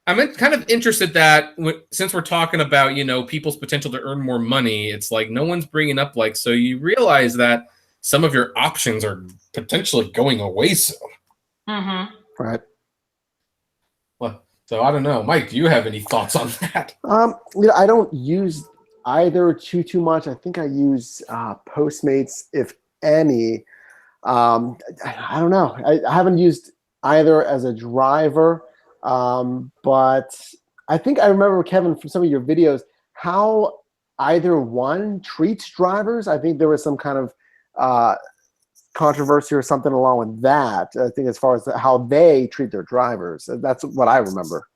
S1: I'm kind of interested that since we're talking about, people's potential to earn more money, it's like no one's bringing up so you realize that some of your options are potentially going away soon.
S3: Right.
S1: Well, so I don't know, Mike. Do you have any thoughts on that?
S3: I don't use either too much. I think I use Postmates, if any. I don't know. I haven't used either as a driver. But I think I remember, Kevin, from some of your videos, how either one treats drivers. I think there was some kind of controversy or something along with that. I think as far as how they treat their drivers. That's what I remember.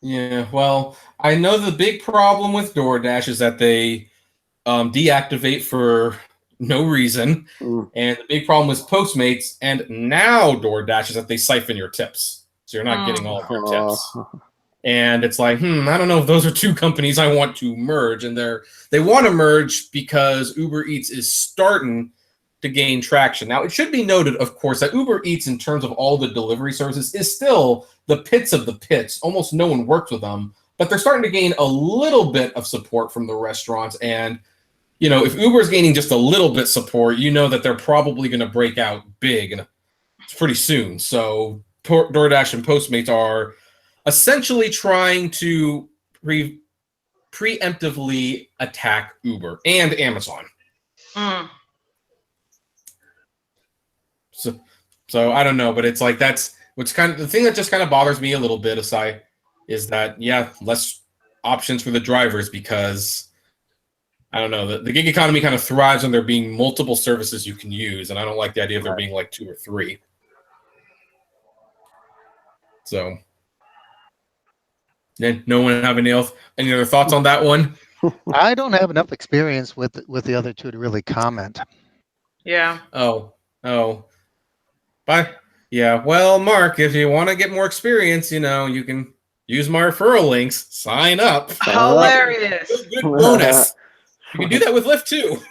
S1: Yeah, well, I know the big problem with DoorDash is that they deactivate for no reason. And the big problem with Postmates and now DoorDash is that they siphon your tips. So you're not getting all of your tips. And it's like, I don't know if those are two companies I want to merge. And they want to merge because Uber Eats is starting to gain traction. Now, it should be noted, of course, that Uber Eats, in terms of all the delivery services, is still the pits of the pits. Almost no one works with them. But they're starting to gain a little bit of support from the restaurants. And if Uber's gaining just a little bit support, that they're probably going to break out big pretty soon. So DoorDash and Postmates are essentially trying to preemptively attack Uber and Amazon. So I don't know, but it's like that's what's kind of the thing that just kind of bothers me a little bit, aside, is that less options for the drivers because I don't know, the gig economy kind of thrives on there being multiple services you can use, and I don't like the idea of there being like 2 or 3. So, then no one have any other thoughts on that one?
S4: I don't have enough experience with the other two to really comment.
S2: Yeah.
S1: Oh. But yeah, well, Mark, if you want to get more experience, you can use my referral links. Sign up.
S2: Hilarious.
S1: Good bonus. You can do that with Lyft too.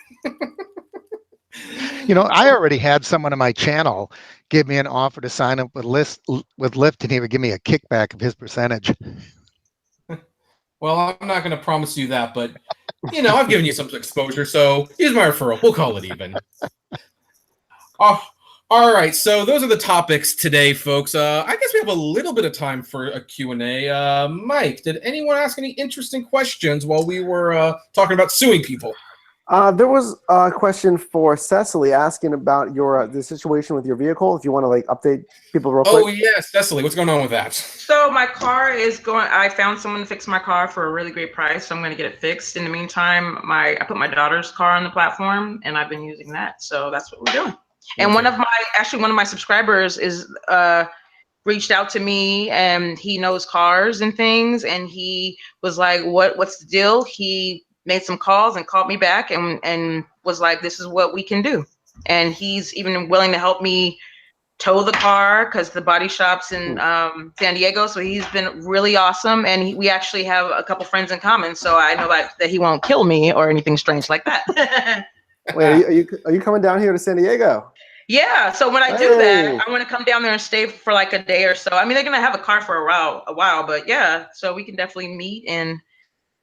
S4: I already had someone on my channel give me an offer to sign up with Lyft, and he would give me a kickback of his percentage.
S1: Well, I'm not going to promise you that, but I've given you some exposure, so use my referral. We'll call it even. All right, so those are the topics today, folks. I guess we have a little bit of time for a Q&A. Mike, did anyone ask any interesting questions while we were talking about suing people?
S3: There was a question for Cecily asking about the situation with your vehicle. If you want to update people real quick.
S1: Oh yes, Cecily, what's going on with that?
S2: So my car is going. I found someone to fix my car for a really great price, so I'm going to get it fixed. In the meantime, I put my daughter's car on the platform, and I've been using that. So that's what we're doing. And one of my subscribers is reached out to me, and he knows cars and things, and he was like, what's the deal? He made some calls and called me back and was like, this is what we can do. And he's even willing to help me tow the car because the body shop's in San Diego. So he's been really awesome. And we actually have a couple friends in common. So I know that he won't kill me or anything strange like that.
S3: Wait, are you coming down here to San Diego?
S2: Yeah. So when I do that, I want to come down there and stay for like a day or so. I mean, they're going to have a car for a while, but yeah. So we can definitely meet and,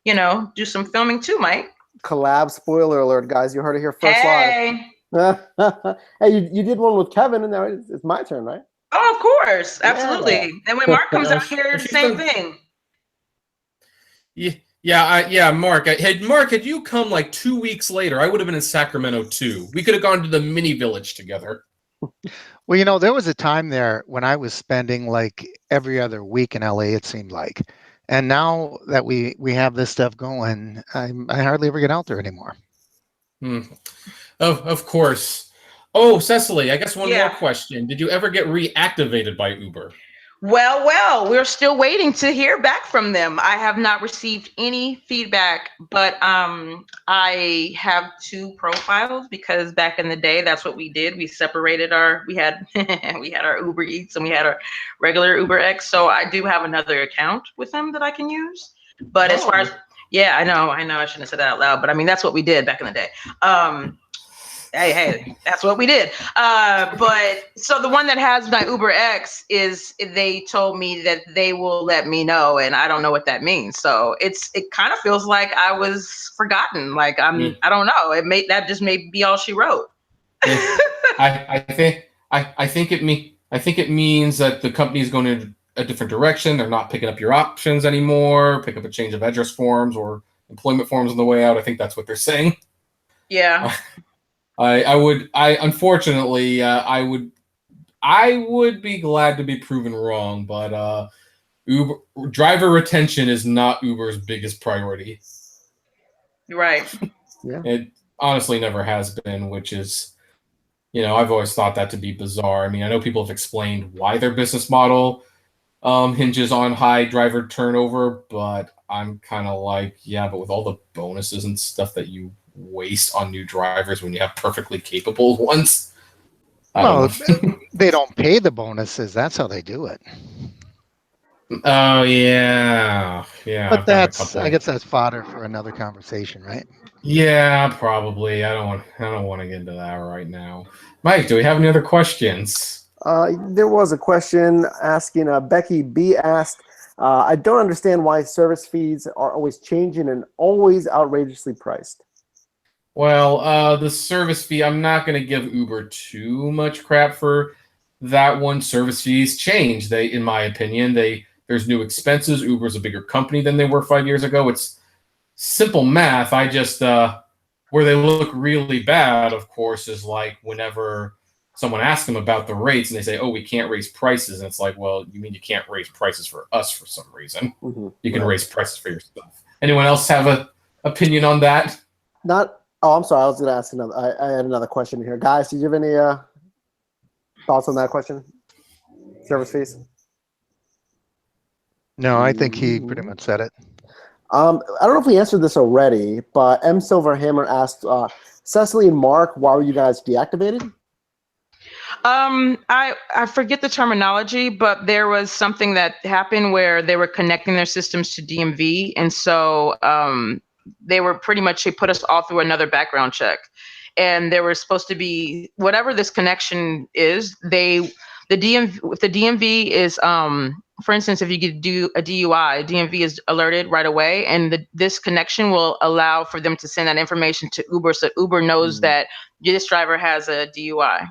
S2: do some filming too, Mike.
S3: Collab, spoiler alert, guys. You heard it here first live. Hey, you did one with Kevin, and now it's my turn, right?
S2: Oh, of course. Absolutely. Yeah. And when Mark comes out here, the same thing.
S1: Yeah, Mark. Had you come like 2 weeks later, I would have been in Sacramento too. We could have gone to the mini village together.
S4: Well, there was a time there when I was spending like every other week in LA, it seemed like. And now that we have this stuff going, I hardly ever get out there anymore.
S1: Of course. Oh, Cecily, I guess one more question. Did you ever get reactivated by Uber?
S2: Well, we're still waiting to hear back from them. I have not received any feedback, but I have 2 profiles because back in the day, that's what we did. We separated we had our Uber Eats and we had our regular Uber X. So I do have another account with them that I can use. But as far as, I know, I shouldn't have said that out loud, but I mean, that's what we did back in the day. Hey, that's what we did. But so the one that has my Uber X they told me that they will let me know, and I don't know what that means. So it kind of feels like I was forgotten. Like I don't know. That just may be all she wrote.
S1: I think it means that the company is going in a different direction. They're not picking up your options anymore. Pick up a change of address forms or employment forms on the way out. I think that's what they're saying.
S2: Yeah.
S1: I would be glad to be proven wrong, but Uber driver retention is not Uber's biggest priority.
S2: Right.
S3: Yeah.
S1: It honestly never has been, which is, I've always thought that to be bizarre. I mean, I know people have explained why their business model hinges on high driver turnover, but I'm kind of like, yeah, but with all the bonuses and stuff that you waste on new drivers when you have perfectly capable ones.
S4: Well, they don't pay the bonuses. That's how they do it.
S1: Oh yeah.
S4: But I guess that's fodder for another conversation, right?
S1: Yeah, probably. I don't want to get into that right now. Mike, do we have any other questions?
S3: There was a question asking, Becky B asked, I don't understand why service fees are always changing and always outrageously priced.
S1: Well, the service fee, I'm not going to give Uber too much crap for that one. Service fees change. In my opinion, there's new expenses. Uber's a bigger company than they were 5 years ago. It's simple math. I just, where they look really bad, of course, is like whenever someone asks them about the rates and they say, oh, we can't raise prices. And it's like, well, you mean you can't raise prices for us for some reason. Mm-hmm. You can raise prices for yourself. Anyone else have an opinion on that?
S3: Oh, I'm sorry. I was going to ask another. I had another question here. Guys, did you have any thoughts on that question? Service fees?
S4: No, I think he pretty much said it.
S3: I don't know if we answered this already, but M. Silverhammer asked, Cecily and Mark, why were you guys deactivated?
S2: I forget the terminology, but there was something that happened where they were connecting their systems to DMV, and so they were pretty much, they put us all through another background check. And there was supposed to be, whatever this connection is, if the DMV is, for instance, if you could do a DUI, DMV is alerted right away. And this connection will allow for them to send that information to Uber, so Uber knows that this driver has a DUI.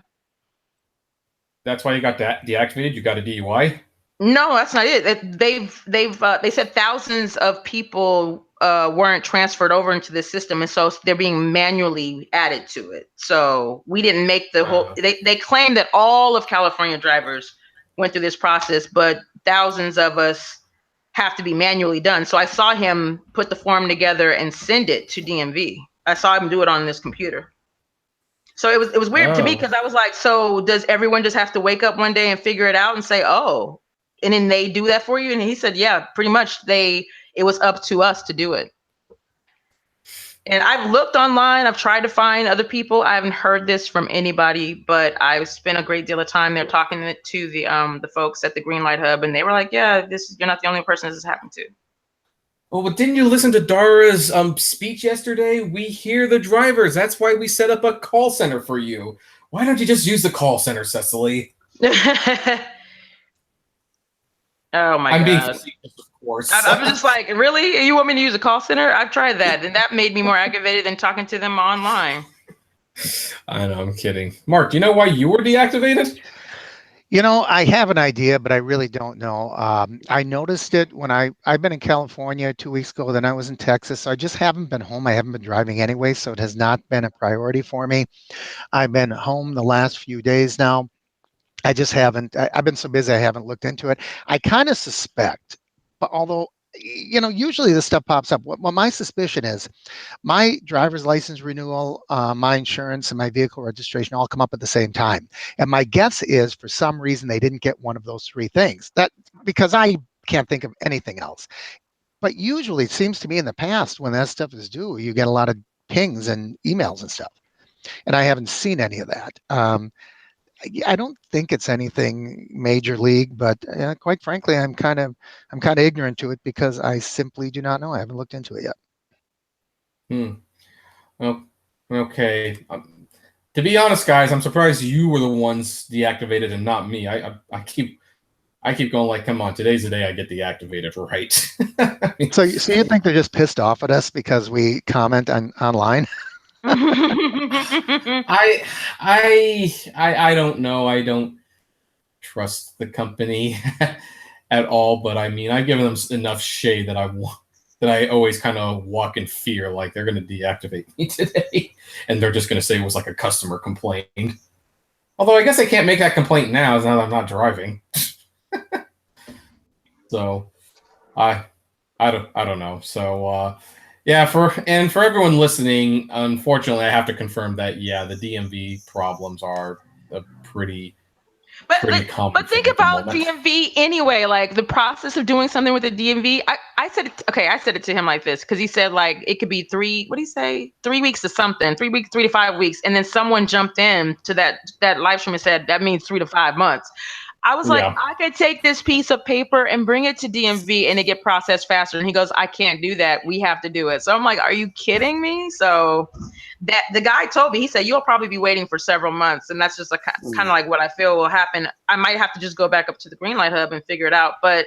S1: That's why you got deactivated? You got a DUI?
S2: No, that's not it. They said thousands of people weren't transferred over into the system, and so they're being manually added to it. So we didn't make the whole. They claim that all of California drivers went through this process, but thousands of us have to be manually done. So I saw him put the form together and send it to DMV. I saw him do it on this computer. So it was weird to me, because I was like, so does everyone just have to wake up one day and figure it out and say, oh, and then they do that for you? And he said, yeah, pretty much it was up to us to do it. And I've looked online, I've tried to find other people. I haven't heard this from anybody, but I've spent a great deal of time there talking to the folks at the Greenlight Hub, and they were like, yeah, you're not the only person this has happened to.
S1: Well, but didn't you listen to Dara's speech yesterday? We hear the drivers. That's why we set up a call center for you. Why don't you just use the call center, Cecily?
S2: Oh my
S1: I'm
S2: God.
S1: being facetious, of course.
S2: I'm just like, really? You want me to use a call center? I've tried that, and that made me more aggravated than talking to them online.
S1: I know, I'm kidding. Mark, do you know why you were deactivated?
S4: You know, I have an idea, but I really don't know. I noticed it when I've been in California 2 weeks ago, then I was in Texas. So I just haven't been home. I haven't been driving anyway, so it has not been a priority for me. I've been home the last few days now. I just haven't. I've been so busy, I haven't looked into it. I kind of suspect, but although, you know, usually this stuff pops up. What my suspicion is, my driver's license renewal, my insurance, and my vehicle registration all come up at the same time. And my guess is, for some reason, they didn't get one of those three things. That because I can't think of anything else. But usually, it seems to me in the past, when that stuff is due, you get a lot of pings and emails and stuff. And I haven't seen any of that. I don't think it's anything major league, but quite frankly, I'm kind of ignorant to it because I simply do not know. I haven't looked into it yet.
S1: Well, okay. To be honest, guys, I'm surprised you were the ones deactivated and not me. I keep going like, come on, today's the day I get deactivated, right?
S4: So you think they're just pissed off at us because we comment online?
S1: I don't know. I don't trust the company at all. But I mean, I've given them enough shade that I always kind of walk in fear, like they're going to deactivate me today, and they're just going to say it was like a customer complaint. Although I guess I can't make that complaint now that I'm not driving. So I don't know. So. Yeah, for everyone listening, unfortunately, I have to confirm that, yeah, the DMV problems are a pretty
S2: But think about DMV anyway, like the process of doing something with the DMV. I said it to him like this, because he said like it could be 3 weeks to something, 3 to 5 weeks, and then someone jumped in to that live stream and said that means 3 to 5 months. I was like, I could take this piece of paper and bring it to DMV and it get processed faster. And he goes, I can't do that. We have to do it. So I'm like, are you kidding me? So that the guy told me, he said, you'll probably be waiting for several months. And that's just kind of like what I feel will happen. I might have to just go back up to the Greenlight Hub and figure it out. But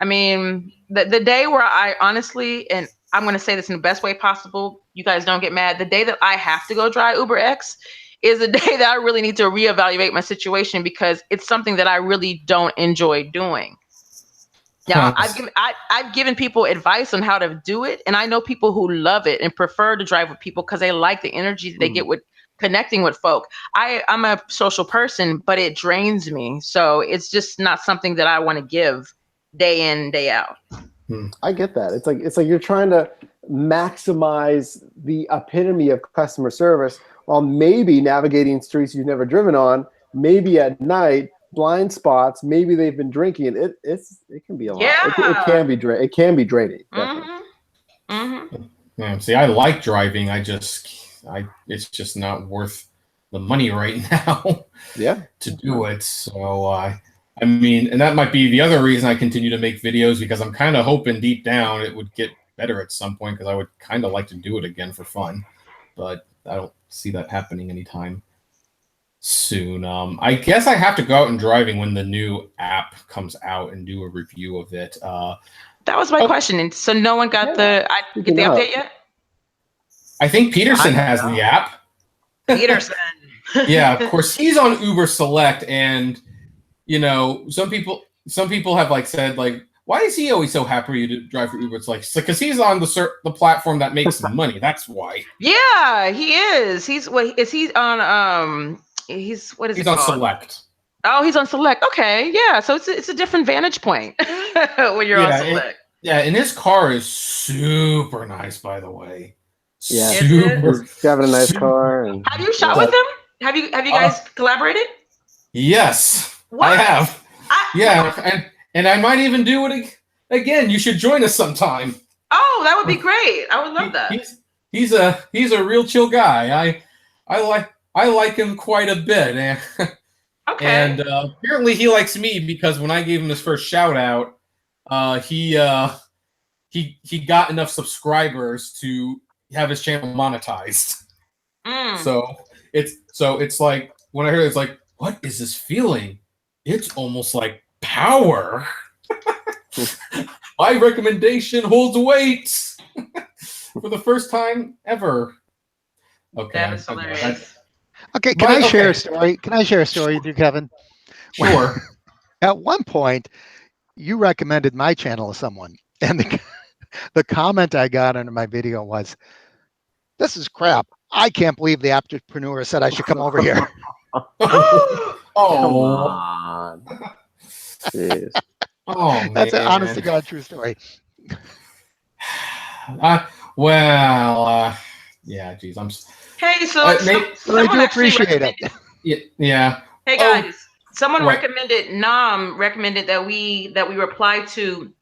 S2: I mean, the day where I honestly, and I'm going to say this in the best way possible, you guys don't get mad. The day that I have to go drive Uber X is a day that I really need to reevaluate my situation, because it's something that I really don't enjoy doing. Now, I've given people advice on how to do it, and I know people who love it and prefer to drive with people because they like the energy that they get with connecting with folk. I'm a social person, but it drains me. So it's just not something that I want to give day in, day out.
S3: I get that. It's like you're trying to maximize the epitome of customer service while maybe navigating streets you've never driven on, maybe at night, blind spots, maybe they've been drinking. It can be a lot. It can be draining.
S1: Yeah, see, I like driving. It's just not worth the money right now. To do it. So I mean, and that might be the other reason I continue to make videos, because I'm kind of hoping deep down it would get better at some point, because I would kind of like to do it again for fun, but I don't see that happening anytime soon. I guess I have to go out and driving when the new app comes out and do a review of it.
S2: That was my question. And so no one got the update yet?
S1: I think Peterson has the app.
S2: Peterson.
S1: Yeah, of course. He's on Uber Select, and you know, some people have like said like, why is he always so happy to drive for Uber? It's like, because he's on the platform that makes money. That's why.
S2: Yeah, he is. He's on
S1: Select.
S2: Oh, he's on Select. Okay, yeah. So it's a different vantage point when you're on Select.
S1: And his car is super nice, by the way.
S3: Yeah, he's driving a nice car. And
S2: have you shot with him? Have you guys collaborated?
S1: Yes,
S2: what?
S1: I have. And I might even do it again. You should join us sometime.
S2: Oh, that would be great. I would love that.
S1: He's a real chill guy. I like him quite a bit.
S2: Okay.
S1: And apparently he likes me, because when I gave him his first shout out, he got enough subscribers to have his channel monetized. So it's like, when I heard it, it's like, what is this feeling? It's almost like power. My recommendation holds weight for the first time ever. Okay,
S2: that is hilarious.
S4: Okay, can I share a story? Can I share a story with you, Kevin?
S1: Sure.
S4: At one point, you recommended my channel to someone, and the comment I got under my video was, "This is crap. I can't believe the entrepreneur said I should come over here."
S1: Oh,
S3: come on. Jeez.
S1: Oh, man.
S4: That's an honest to God true story.
S1: Yeah, geez,
S2: Hey, so
S4: I do appreciate it.
S1: Yeah.
S2: Hey guys, someone recommended that we reply to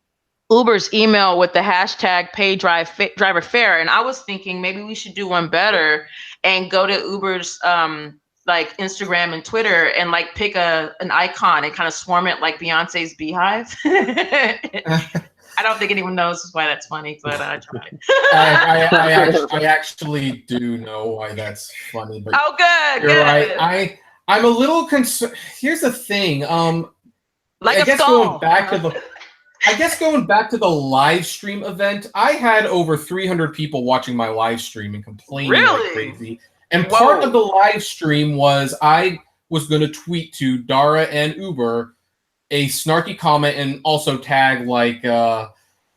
S2: Uber's email with the hashtag #PayDriverFair, and I was thinking maybe we should do one better and go to Uber's like Instagram and Twitter and like pick an icon and kind of swarm it like Beyonce's beehive. I don't think anyone knows why that's funny, but I tried.
S1: I actually do know why that's funny. But
S2: oh, good.
S1: You're right. I'm a little concerned. Here's the thing.
S2: Like
S1: I guess going back to the live stream event, I had over 300 people watching my live stream and complaining like crazy. And part of the live stream was I was going to tweet to Dara and Uber a snarky comment and also tag like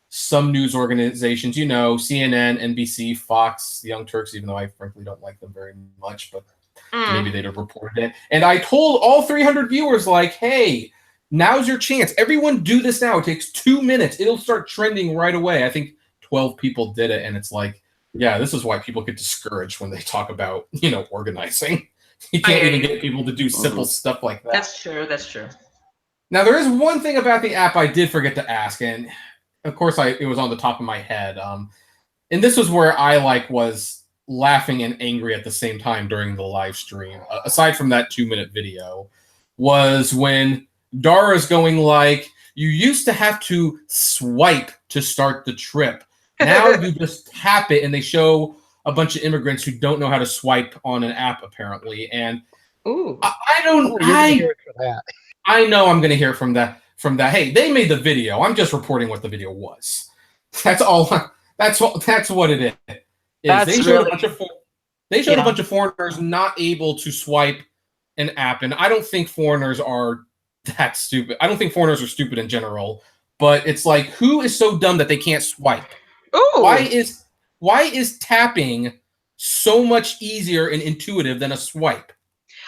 S1: some news organizations, you know, CNN, NBC, Fox, the Young Turks, even though I frankly don't like them very much, but maybe they'd have reported it. And I told all 300 viewers, like, hey, now's your chance. Everyone do this now. It takes 2 minutes. It'll start trending right away. I think 12 people did it, and it's like, yeah, this is why people get discouraged when they talk about, you know, organizing. You can't even get people to do simple stuff like that.
S2: That's true. That's true.
S1: Now, there is one thing about the app I did forget to ask, and of course, it was on the top of my head. And this was where I was laughing and angry at the same time during the live stream. Aside from that 2-minute video, was when Dara's going like, "You used to have to swipe to start the trip. Now you just tap it," and they show a bunch of immigrants who don't know how to swipe on an app apparently. And I know I'm going to hear from that. Hey, they made the video. I'm just reporting what the video was. That's all. That's what it is. They showed a bunch of foreigners not able to swipe an app, and I don't think foreigners are that stupid. I don't think foreigners are stupid in general, but it's like, who is so dumb that they can't swipe?
S2: Ooh.
S1: Why is tapping so much easier and intuitive than a swipe?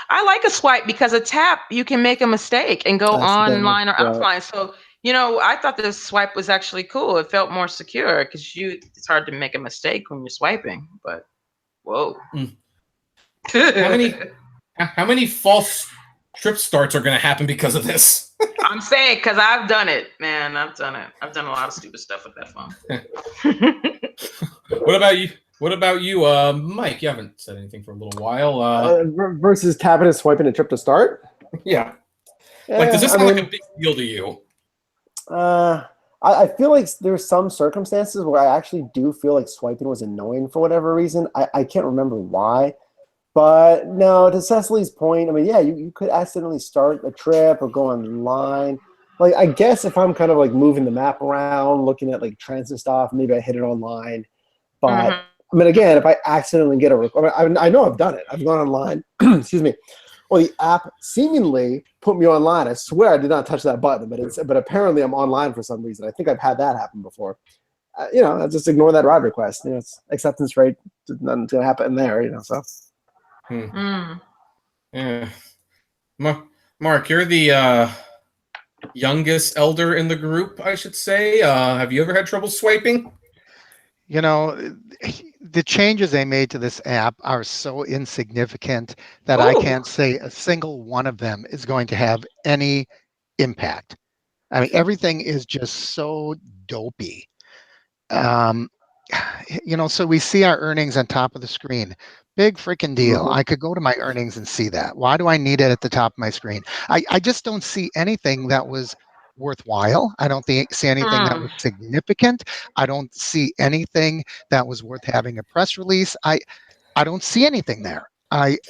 S2: I like a swipe because a tap, you can make a mistake and go online or offline. So, I thought the swipe was actually cool. It felt more secure because it's hard to make a mistake when you're swiping, but whoa.
S1: How many false trip starts are going to happen because of this?
S2: I'm saying, because I've done it, man. I've done it. I've done a lot of stupid stuff with that phone.
S1: What about you? Mike? You haven't said anything for a little while.
S3: Versus tapping and swiping a trip to start?
S1: Yeah. Does this sound like a big deal to you?
S3: I feel like there's some circumstances where I actually do feel like swiping was annoying for whatever reason. I can't remember why. But no, to Cecily's point, I mean, yeah, you could accidentally start a trip or go online. I guess if I'm kind of moving the map around, looking at transit stuff, maybe I hit it online. But I mean, again, if I accidentally get I know I've done it. I've gone online, excuse me, or the app seemingly put me online. I swear I did not touch that button, but apparently I'm online for some reason. I think I've had that happen before. I just ignore that ride request. It's acceptance rate. Nothing's gonna happen there. So.
S1: Yeah. Mark, you're the youngest elder in the group, I should say. Have you ever had trouble swiping?
S4: The changes they made to this app are so insignificant that I can't say a single one of them is going to have any impact. I mean, everything is just so dopey. So we see our earnings on top of the screen. Big freaking deal. I could go to my earnings and see that. Why do I need it at the top of my screen? I just don't see anything that was worthwhile. I don't see anything that was significant. I don't see anything that was worth having a press release. I don't see anything there.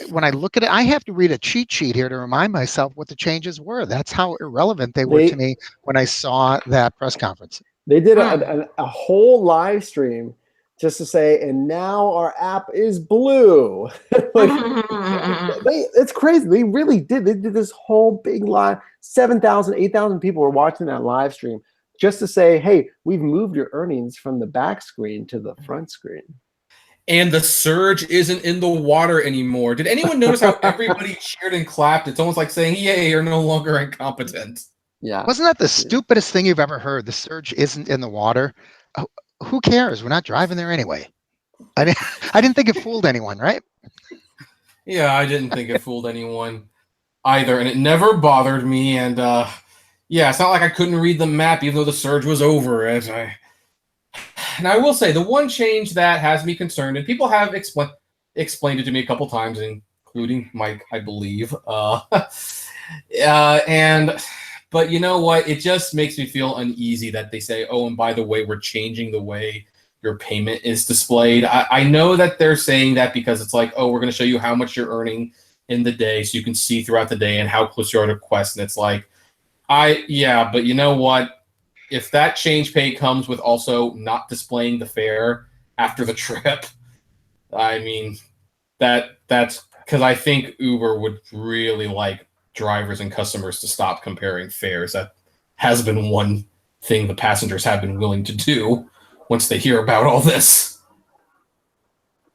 S4: When I look at it, I have to read a cheat sheet here to remind myself what the changes were. That's how irrelevant they were to me when I saw that press conference.
S3: They did a whole live stream just to say, and now our app is blue. It's crazy. They really did. They did this whole big live. 7,000, 8,000 people were watching that live stream just to say, hey, we've moved your earnings from the back screen to the front screen.
S1: And the surge isn't in the water anymore. Did anyone notice how everybody cheered and clapped? It's almost like saying, yay, you're no longer incompetent.
S3: Yeah.
S4: Wasn't that the stupidest thing you've ever heard? The surge isn't in the water. Who cares? We're not driving there anyway. I didn't think it fooled anyone, right?
S1: Yeah, I didn't think it fooled anyone either, and it never bothered me. And it's not like I couldn't read the map, even though the surge was over it. And I will say, the one change that has me concerned, and people have explained it to me a couple times, including Mike, I believe. But you know what? It just makes me feel uneasy that they say, oh, and by the way, we're changing the way your payment is displayed. I know that they're saying that because it's like, oh, we're going to show you how much you're earning in the day so you can see throughout the day and how close you are to Quest. And it's like, but you know what? If that change pay comes with also not displaying the fare after the trip, I mean, that's because I think Uber would really like drivers and customers to stop comparing fares. That has been one thing the passengers have been willing to do once they hear about all this.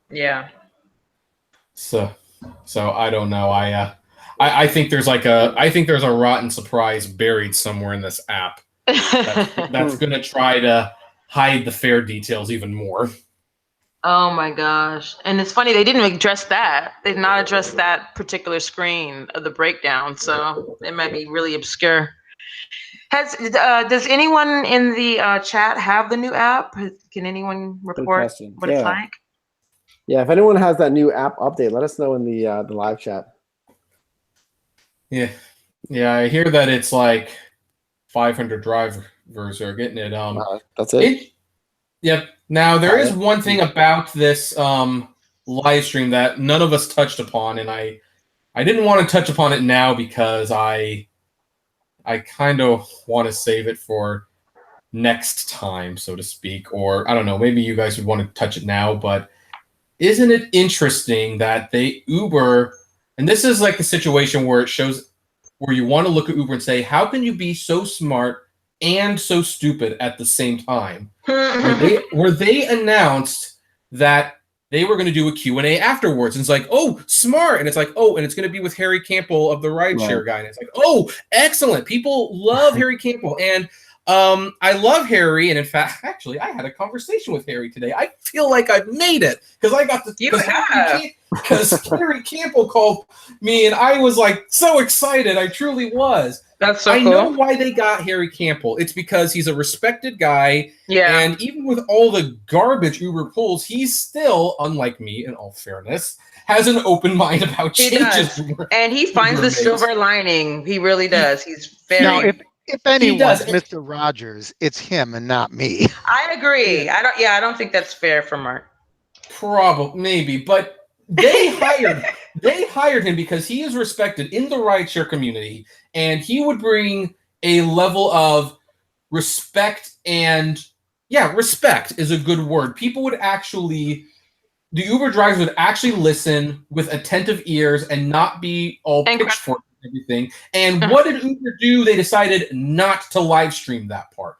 S2: Yeah.
S1: So I don't know. I think there's a rotten surprise buried somewhere in this app that's going to try to hide the fare details even more.
S2: Oh my gosh. And it's funny, they didn't address that. They did not address that particular screen of the breakdown. So it might be really obscure. Does anyone in the chat have the new app? Can anyone report what it's like?
S3: Yeah, if anyone has that new app update, let us know in the live chat.
S1: Yeah. Yeah, I hear that it's like 500 drivers are getting it.
S3: That's it?
S1: Yep. Now, there is one thing about this live stream that none of us touched upon, and I didn't want to touch upon it now because I kind of want to save it for next time, so to speak. Or, I don't know, maybe you guys would want to touch it now, but isn't it interesting that Uber, and this is like the situation where it shows, where you want to look at Uber and say, how can you be so smart and so stupid at the same time? where they announced that they were going to do a Q&A afterwards. And it's like, oh, smart. And it's like, oh, and it's going to be with Harry Campbell of the Rideshare guy. And it's like, oh, excellent. People love Harry Campbell. And I love Harry. And in fact, actually, I had a conversation with Harry today. I feel like I've made it because I got the because Harry Campbell called me and I was like so excited. I truly was.
S2: That's so
S1: cool. I know why they got Harry Campbell. It's because he's a respected guy. Yeah. And even with all the garbage Uber pulls, he's still, unlike me, in all fairness, has an open mind about changes.
S2: And he finds the silver lining. He really does. He's very...
S4: Now, if anyone's Mr. Rogers, it's him and not me.
S2: I agree. I don't think that's fair for Mark.
S1: Probably, maybe, but they hired him because he is respected in the rideshare community, and he would bring a level of respect, and respect is a good word. People would actually, the Uber drivers would actually listen with attentive ears and not be all pitchfork and everything. And what did Uber do? They decided not to live stream that part.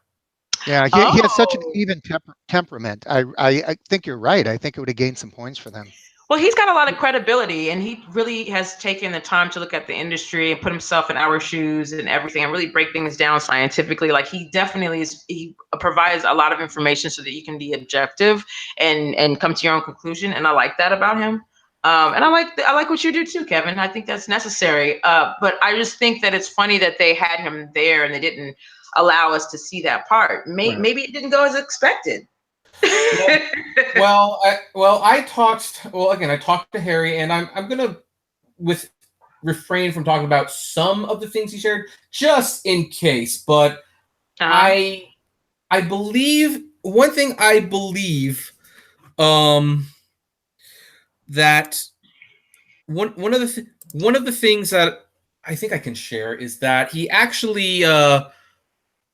S4: Yeah, he has such an even temperament. I think you're right. I think it would have gained some points for them.
S2: Well, he's got a lot of credibility, and he really has taken the time to look at the industry and put himself in our shoes and everything, and really break things down scientifically. Like, he definitely he provides a lot of information so that you can be objective and come to your own conclusion. And I like that about him. And I like what you do too, Kevin. I think that's necessary. But I just think that it's funny that they had him there and they didn't allow us to see that part. Maybe it didn't go as expected.
S1: I talked to Harry, and I'm gonna refrain from talking about some of the things he shared just in case. But I believe one thing. I believe that one of the things that I think I can share is that he actually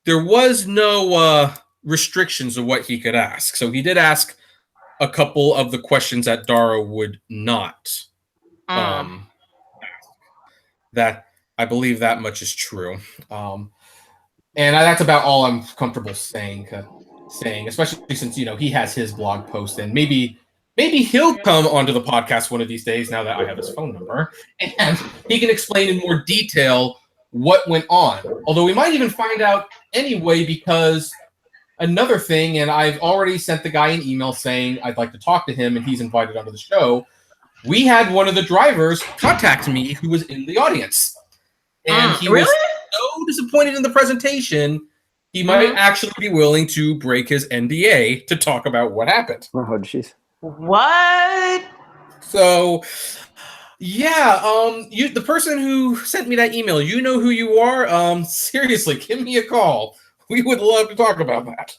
S1: there was no restrictions of what he could ask. So he did ask a couple of the questions that Dara would not. That I believe that much is true. And that's about all I'm comfortable saying, especially since, he has his blog post, and maybe he'll come onto the podcast one of these days now that I have his phone number, and he can explain in more detail what went on. Although we might even find out anyway, because another thing, and I've already sent the guy an email saying I'd like to talk to him, and he's invited onto the show. We had one of the drivers contact me who was in the audience. And he was so disappointed in the presentation, he might actually be willing to break his NDA to talk about what happened.
S3: Oh, jeez.
S2: What?
S1: So, the person who sent me that email, you know who you are. Seriously, give me a call. We would love to talk about that.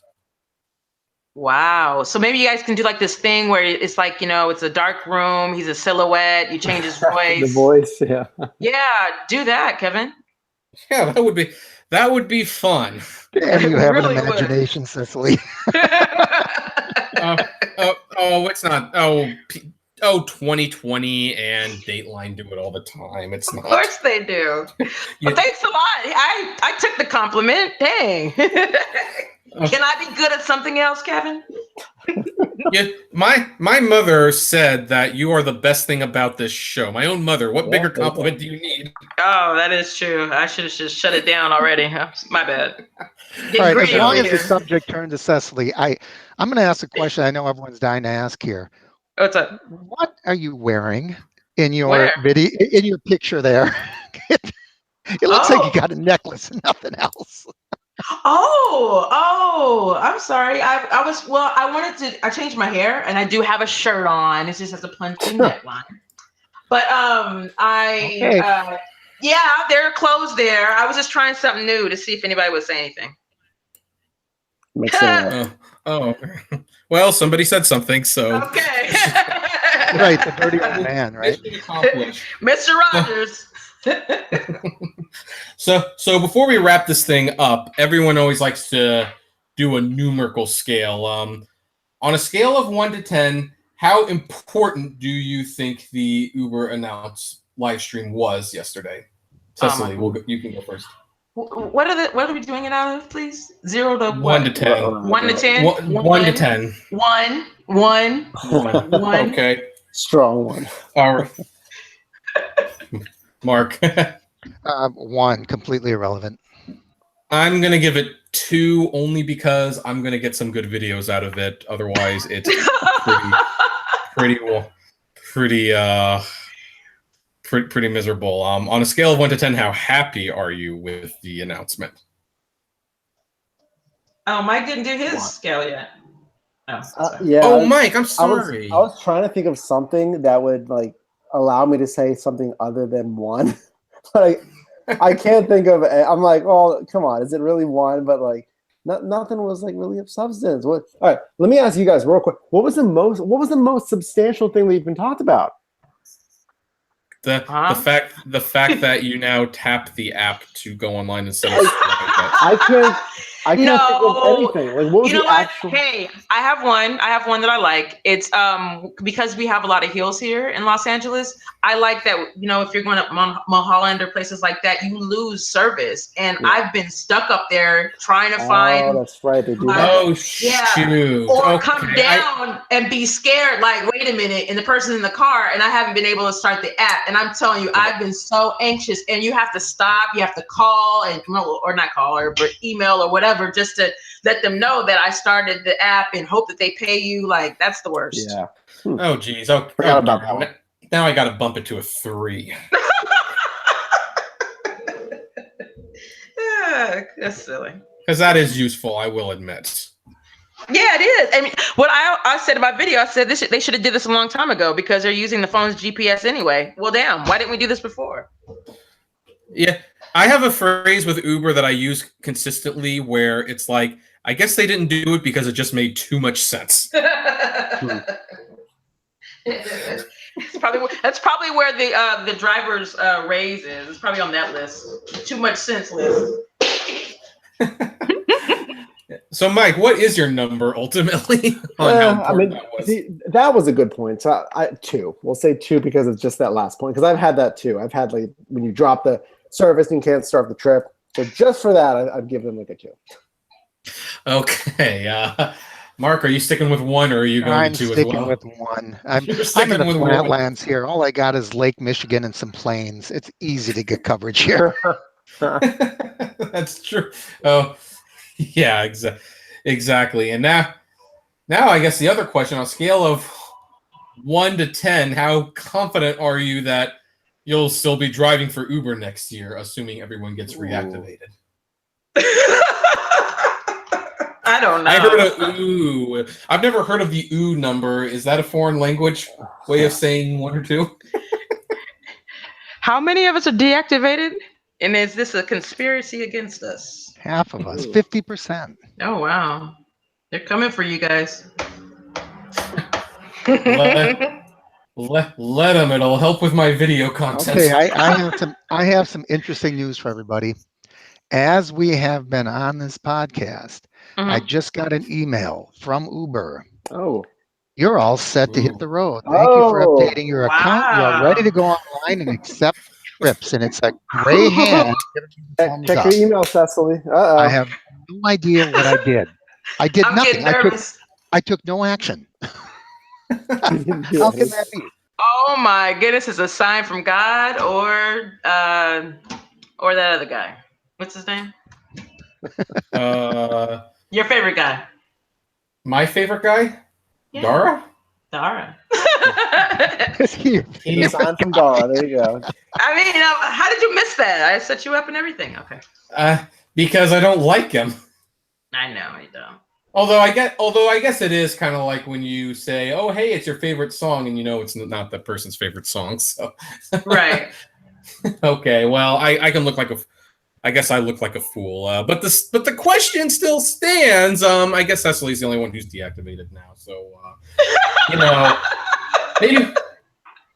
S2: Wow. So maybe you guys can do like this thing where it's like, it's a dark room. He's a silhouette. You change his voice.
S3: The voice, yeah.
S2: Yeah, do that, Kevin.
S1: Yeah, that would be fun.
S4: Yeah, you have really an imagination, Cicely.
S1: It's not. 2020 and Dateline do it all the time. It's not.
S2: Of course they do. Well, thanks a lot. I took the compliment. Dang. Can I be good at something else, Kevin?
S1: Yeah, my mother said that you are the best thing about this show. My own mother. What bigger compliment do you need?
S2: Oh, that is true. I should have just shut it down already. My bad.
S4: All right, as long as the subject turned to Cecily, I'm going to ask a question I know everyone's dying to ask here.
S2: What's up?
S4: What are you wearing in your video, in your picture there? It looks like you got a necklace and nothing else.
S2: Oh, I'm sorry. I changed my hair and I do have a shirt on. It just has a punchy neckline. But there are clothes there. I was just trying something new to see if anybody would say anything.
S1: Well, somebody said something, so.
S2: Okay.
S4: Right, the dirty old man, right?
S2: Mr. Rogers.
S1: So before we wrap this thing up, everyone always likes to do a numerical scale. On a scale of 1 to 10, how important do you think the Uber announce live stream was yesterday? Cecily, you can go first.
S2: What are we doing it out of, please? 0 to
S1: 1 to 10.
S2: 1 to 10.
S1: 1 to 10.
S2: 1.
S1: Okay.
S3: Strong one.
S1: All right. Mark.
S4: 1, completely irrelevant.
S1: I'm gonna give it 2 only because I'm gonna get some good videos out of it. Otherwise, it's pretty miserable. On a scale of 1 to 10, how happy are you with the announcement?
S2: Oh, Mike didn't do his scale yet.
S1: Mike, I'm sorry.
S3: I was trying to think of something that would like allow me to say something other than 1. Like, I can't think of it. I'm like, oh, come on, is it really 1? But like, nothing was like really of substance. All right, let me ask you guys real quick. What was the most substantial thing that you've been talked about?
S1: The fact that you now tap the app to go online instead of
S3: I can't think of anything. Like, what was the actual?
S2: Hey, I have one that I like. It's because we have a lot of hills here in Los Angeles. I like that, if you're going up Mulholland or places like that, you lose service. And I've been stuck up there trying to find.
S3: Oh, that's right. They do.
S1: Shoot.
S2: Or come down and be scared. Like, wait a minute, and the person's in the car, and I haven't been able to start the app. And I'm telling you, I've been so anxious. And you have to stop. You have to call or not call her, but email or whatever, just to let them know that I started the app and hope that they pay you. Like, that's the worst.
S3: Yeah.
S1: Oh, geez. Forgot about that one. Now I got to bump it to a 3.
S2: That's silly.
S1: Because that is useful, I will admit.
S2: Yeah, it is. I mean, what I said in my video, I said they should have did this a long time ago because they're using the phone's GPS anyway. Well, damn, why didn't we do this before?
S1: Yeah, I have a phrase with Uber that I use consistently where it's like, I guess they didn't do it because it just made too much sense. That's probably where the driver's raise is. It's probably on that list. Too much sense list. So, Mike, what is your number ultimately?
S3: That was a good point. So, 2. We'll say 2 because it's just that last point. Because I've had that too. I've had like when you drop the service and can't start the trip. So just for that, I'd give them like a 2.
S1: Okay. Mark, are you sticking with 1 or are you going to 2 as well?
S4: I'm sticking with 1. I'm in the flatlands here. All I got is Lake Michigan and some plains. It's easy to get coverage here.
S1: That's true. Oh, yeah, exactly. And now I guess the other question, on a scale of 1 to 10, how confident are you that you'll still be driving for Uber next year, assuming everyone gets reactivated?
S2: I don't know.
S1: I heard a ooh. I've never heard of the ooh number. Is that a foreign language way of saying 1 or 2?
S2: How many of us are deactivated? And is this a conspiracy against us?
S4: Half of us, 50%.
S2: Oh, wow. They're coming for you guys.
S1: Let them. It'll help with my video content.
S4: Okay, I have some interesting news for everybody. As we have been on this podcast, I just got an email from Uber.
S3: Oh.
S4: You're all set to hit the road. Thank you for updating your account. You're ready to go online and accept trips. And it's a gray hand.
S3: Check your email, Cecily.
S4: I have no idea what I did. I did
S2: I'm
S4: nothing. I took no action. How can that be?
S2: Oh my goodness, it's a sign from God or that other guy. What's his name? Your favorite guy.
S1: My favorite guy? Yeah. Dara?
S2: Dara.
S3: He's on from Dara. There you go.
S2: I mean, how did you miss that? I set you up and everything. Okay.
S1: Because I don't like him.
S2: I know I don't.
S1: Although I guess it is kind of like when you say, "Oh, hey, it's your favorite song," and you know it's not that person's favorite song. So.
S2: Right.
S1: Okay. Well, I can look like I guess I look like a fool. But the question still stands. I guess Cecily's the only one who's deactivated now. So, maybe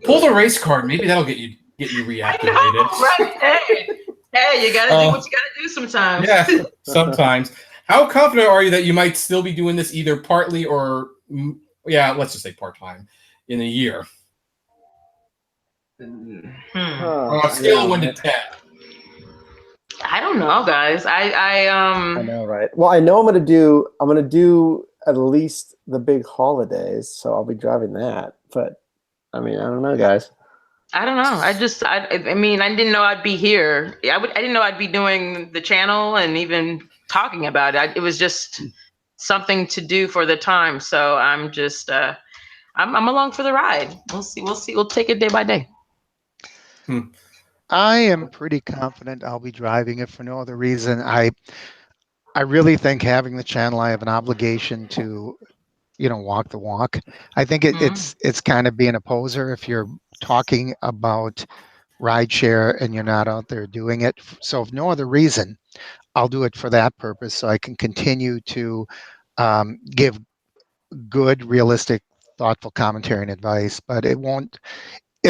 S1: pull the race card. Maybe that'll get you reactivated.
S2: I know, right? Hey, you gotta do what you gotta do sometimes.
S1: Yeah, sometimes. How confident are you that you might still be doing this either partly or, let's just say part-time in a year? On a scale of 1 to 10.
S2: I don't know, guys.
S3: I know, right? Well, I know I'm gonna do at least the big holidays, so I'll be driving that. But I mean, I don't know, guys.
S2: I don't know. I mean, I didn't know I'd be here. I didn't know I'd be doing the channel and even talking about it. It was just something to do for the time. So I'm just, I'm along for the ride. We'll see. We'll take it day by day.
S4: I am pretty confident I'll be driving it for no other reason. I really think having the channel, I have an obligation to, walk the walk. I think it's kind of being a poser if you're talking about rideshare and you're not out there doing it. So if no other reason, I'll do it for that purpose so I can continue to give good, realistic, thoughtful commentary and advice, but it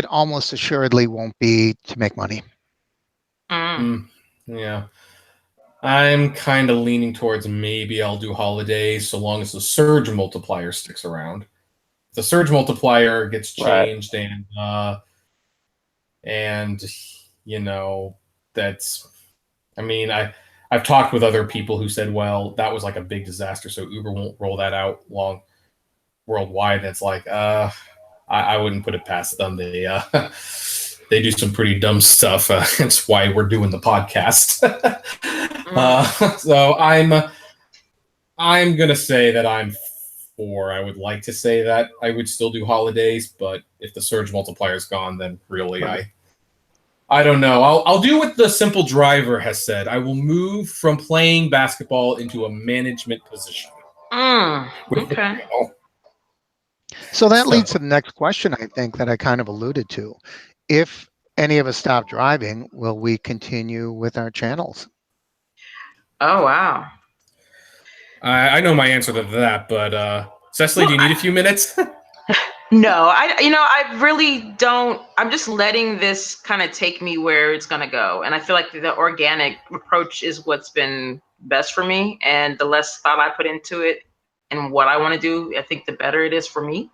S4: almost assuredly won't be to make money.
S1: Yeah. I'm kind of leaning towards maybe I'll do holidays so long as the surge multiplier sticks around. If the surge multiplier gets changed and that's, I mean, I've talked with other people who said, well, that was like a big disaster, so Uber won't roll that out worldwide. And it's like, I wouldn't put it past them. They do some pretty dumb stuff. That's why we're doing the podcast. So I'm gonna say that I'm 4. I would like to say that I would still do holidays, but if the surge multiplier is gone, then really I don't know. I'll do what the simple driver has said. I will move from playing basketball into a management position.
S2: Okay.
S4: So that leads to the next question, I think, that I kind of alluded to. If any of us stop driving, will we continue with our channels?
S2: Oh, wow.
S1: I know my answer to that, but Cecily, do you need a few minutes?
S2: No, I really don't. I'm just letting this kind of take me where it's going to go. And I feel like the organic approach is what's been best for me. And the less thought I put into it and what I want to do, I think the better it is for me.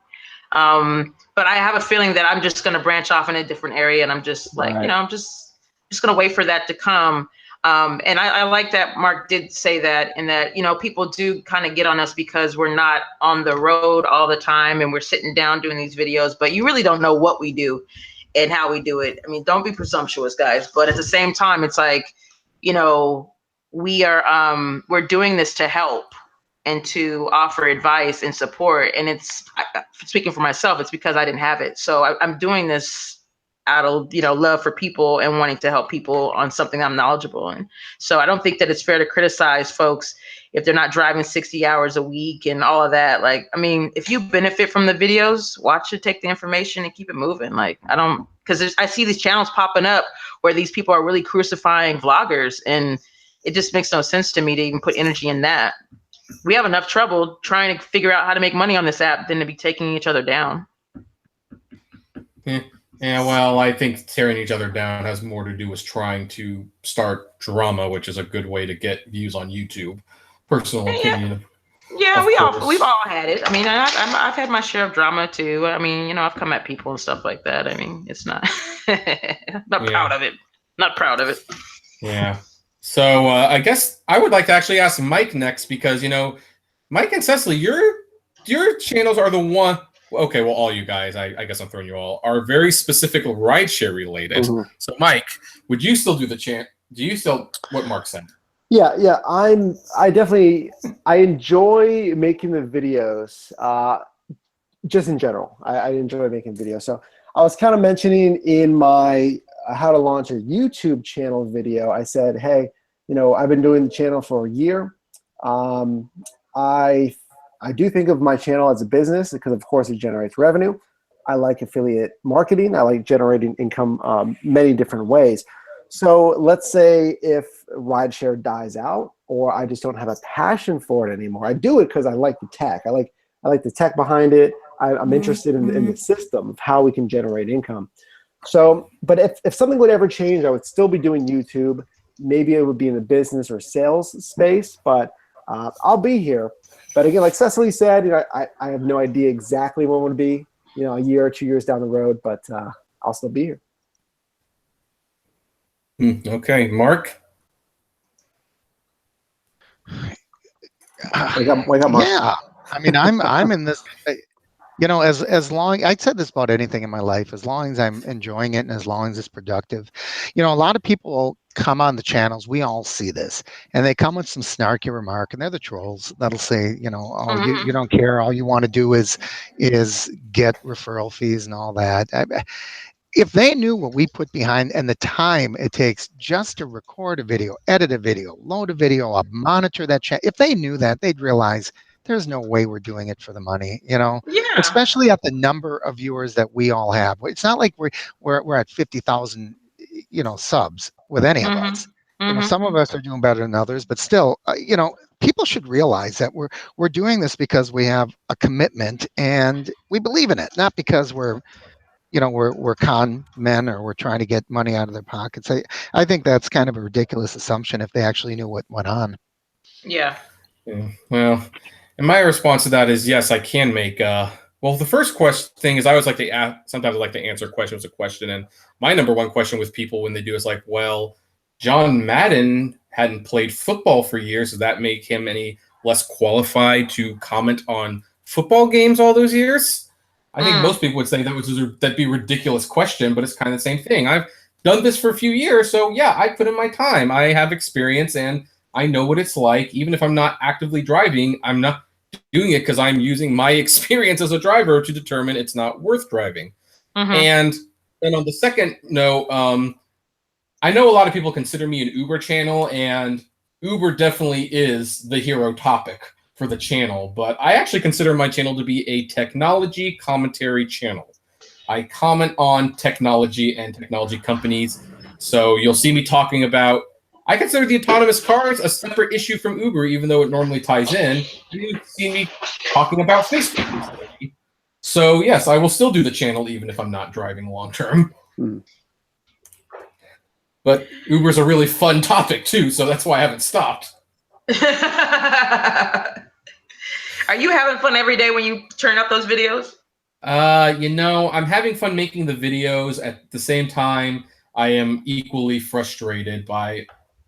S2: But I have a feeling that I'm just going to branch off in a different area. And I'm just like, I'm just going to wait for that to come. And I like that Mark did say that, and that, people do kind of get on us because we're not on the road all the time and we're sitting down doing these videos, but you really don't know what we do and how we do it. I mean, don't be presumptuous, guys. But at the same time, it's like, we're doing this to help and to offer advice and support. And speaking for myself, it's because I didn't have it. So I'm doing this out of love for people and wanting to help people on something I'm knowledgeable in. So I don't think that it's fair to criticize folks if they're not driving 60 hours a week and all of that. Like, I mean, if you benefit from the videos, watch it, take the information and keep it moving. Like, because I see these channels popping up where these people are really crucifying vloggers, and it just makes no sense to me to even put energy in that. We have enough trouble trying to figure out how to make money on this app than to be taking each other down.
S1: Yeah, well, I think tearing each other down has more to do with trying to start drama, which is a good way to get views on YouTube. Personal opinion.
S2: Yeah, we've all had it. I mean, I've had my share of drama too. I mean, I've come at people and stuff like that. I mean, it's not proud of it. Not proud of it.
S1: Yeah. So I guess I would like to actually ask Mike next, because Mike and Cecily, your channels are the one. Okay, well, all you guys, I guess I'm throwing you all, are very specific rideshare related. Mm-hmm. So, Mike, would you still do the chant? Do you still what Mark said?
S3: Yeah. I definitely enjoy making the videos. Just in general, I enjoy making videos. So I was kind of mentioning in my how to launch a YouTube channel video. I said, hey, I've been doing the channel for a year. I do think of my channel as a business because, of course, it generates revenue. I like affiliate marketing. I like generating income many different ways. So let's say if rideshare dies out or I just don't have a passion for it anymore. I do it because I like the tech. I like the tech behind it. I'm interested in the system of how we can generate income. So, but if something would ever change, I would still be doing YouTube. Maybe it would be in the business or sales space, but I'll be here. But again, like Cecily said, I have no idea exactly when it would be, a year or 2 years down the road, but I'll still be here.
S1: Okay, Mark.
S3: Wake up, Mark.
S4: Yeah, I mean, I'm in this. As long, I said this about anything in my life, as long as I'm enjoying it and as long as it's productive, a lot of people come on the channels. We all see this, and they come with some snarky remark, and they're the trolls that'll say, oh, you don't care. All you want to do is get referral fees and all that. If they knew what we put behind and the time it takes just to record a video, edit a video, load a video up, monitor that chat, if they knew that, they'd realize there's no way we're doing it for the money, especially at the number of viewers that we all have. It's not like we're at 50,000, subs with any of us. Some of us are doing better than others, but still, people should realize that we're doing this because we have a commitment and we believe in it, not because we're con men or we're trying to get money out of their pockets. I think that's kind of a ridiculous assumption if they actually knew what went on.
S2: Yeah.
S1: Well, and my response to that is yes, I can make. Well, the first thing is I always like to ask. Sometimes I like to answer questions with a question, and my number one question with people when they do is like, well, John Madden hadn't played football for years. Does that make him any less qualified to comment on football games all those years? I think most people would say that'd be a ridiculous question, but it's kind of the same thing. I've done this for a few years, so yeah, I put in my time. I have experience, and I know what it's like. Even if I'm not actively driving, I'm not doing it because I'm using my experience as a driver to determine it's not worth driving. And then on the second note, I know a lot of people consider me an Uber channel, and Uber definitely is the hero topic for the channel, but I actually consider my channel to be a technology commentary channel. I comment on technology and technology companies. So you'll see me talking about, I consider the autonomous cars a separate issue from Uber, even though it normally ties in. You see me talking about Facebook. So yes, I will still do the channel even if I'm not driving long term. But Uber's a really fun topic too, so that's why I haven't stopped.
S2: Are you having fun every day when you turn up those videos?
S1: I'm having fun making the videos. At the same time, I am equally frustrated by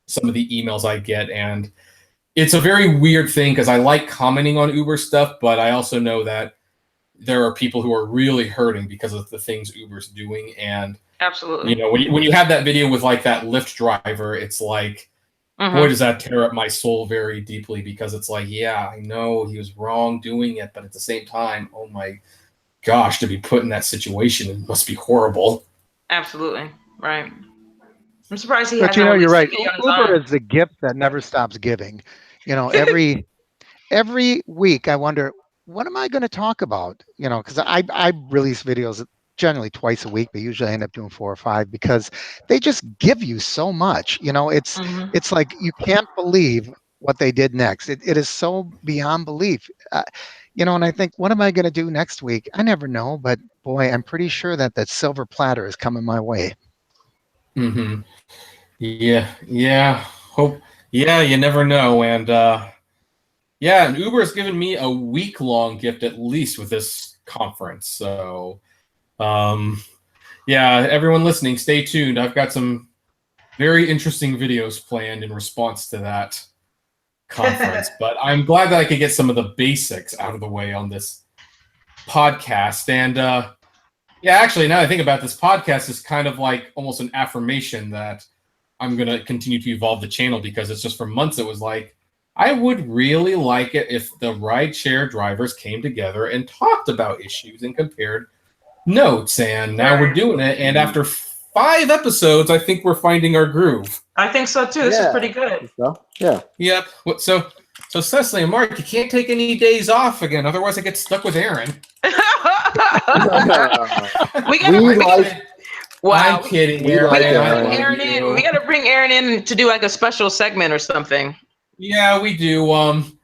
S1: some of the emails I get, and it's a very weird thing because I like commenting on Uber stuff, but I also know that there are people who are really hurting because of the things Uber's doing. And
S2: absolutely,
S1: when you have that video with like that Lyft driver, it's like, boy, does that tear up my soul very deeply, because it's like, yeah, I know he was wrong doing it, but at the same time, oh my gosh, to be put in that situation, it must be horrible.
S2: Absolutely, right. I'm surprised he
S4: hasn't. But you're right. Uber is the gift that never stops giving. Every week I wonder, what am I going to talk about? Because I release videos generally twice a week, but usually I end up doing 4 or 5 because they just give you so much. It's like you can't believe what they did next. It is so beyond belief. And I think, what am I going to do next week? I never know, but boy, I'm pretty sure that silver platter is coming my way.
S1: Yeah. Hope. Yeah, you never know. And and Uber has given me a week-long gift at least with this conference. So, everyone listening, stay tuned. I've got some very interesting videos planned in response to that. conference. But I'm glad that I could get some of the basics out of the way on this podcast. And yeah, actually, now that I think about this podcast is kind of like almost an affirmation that I'm going to continue to evolve the channel, because it's just for months it was like, I would really like it if the rideshare drivers came together and talked about issues and compared notes. And now we're doing it. And after 5 episodes, I think we're finding our groove.
S2: I think so too. This is pretty good.
S3: So, yeah.
S1: Yep. So Cecily and Mark, you can't take any days off again. Otherwise, I get stuck with Aaron.
S2: Wow.
S1: I'm kidding.
S2: We gotta bring Aaron in to do like a special segment or something.
S1: Yeah, we do. I'm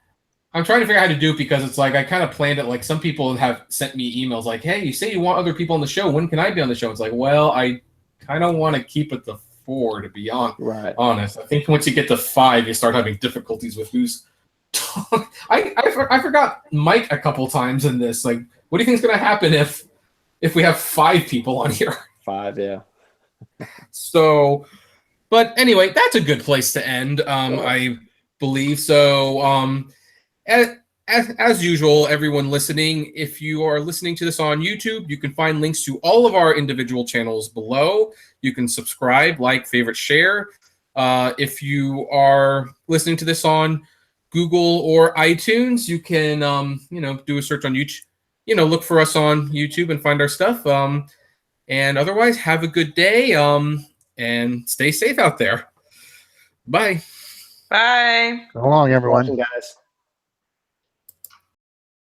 S1: trying to figure out how to do it, because it's like I kind of planned it. Like some people have sent me emails like, "Hey, you say you want other people on the show. When can I be on the show?" It's like, well, I kind of want to keep it to 4, to be honest. I think once you get to 5, you start having difficulties with who's. I forgot Mike a couple times in this. Like, what do you think is going to happen if we have 5 people on here?
S3: 5, yeah.
S1: So, but anyway, that's a good place to end. I believe so. As usual, everyone listening, if you are listening to this on YouTube, you can find links to all of our individual channels below. You can subscribe, like, favorite, share. If you are listening to this on Google or iTunes, you can do a search on YouTube. Look for us on YouTube and find our stuff. And otherwise, have a good day, and stay safe out there. Bye.
S2: Bye.
S4: So long, everyone.
S3: Guys.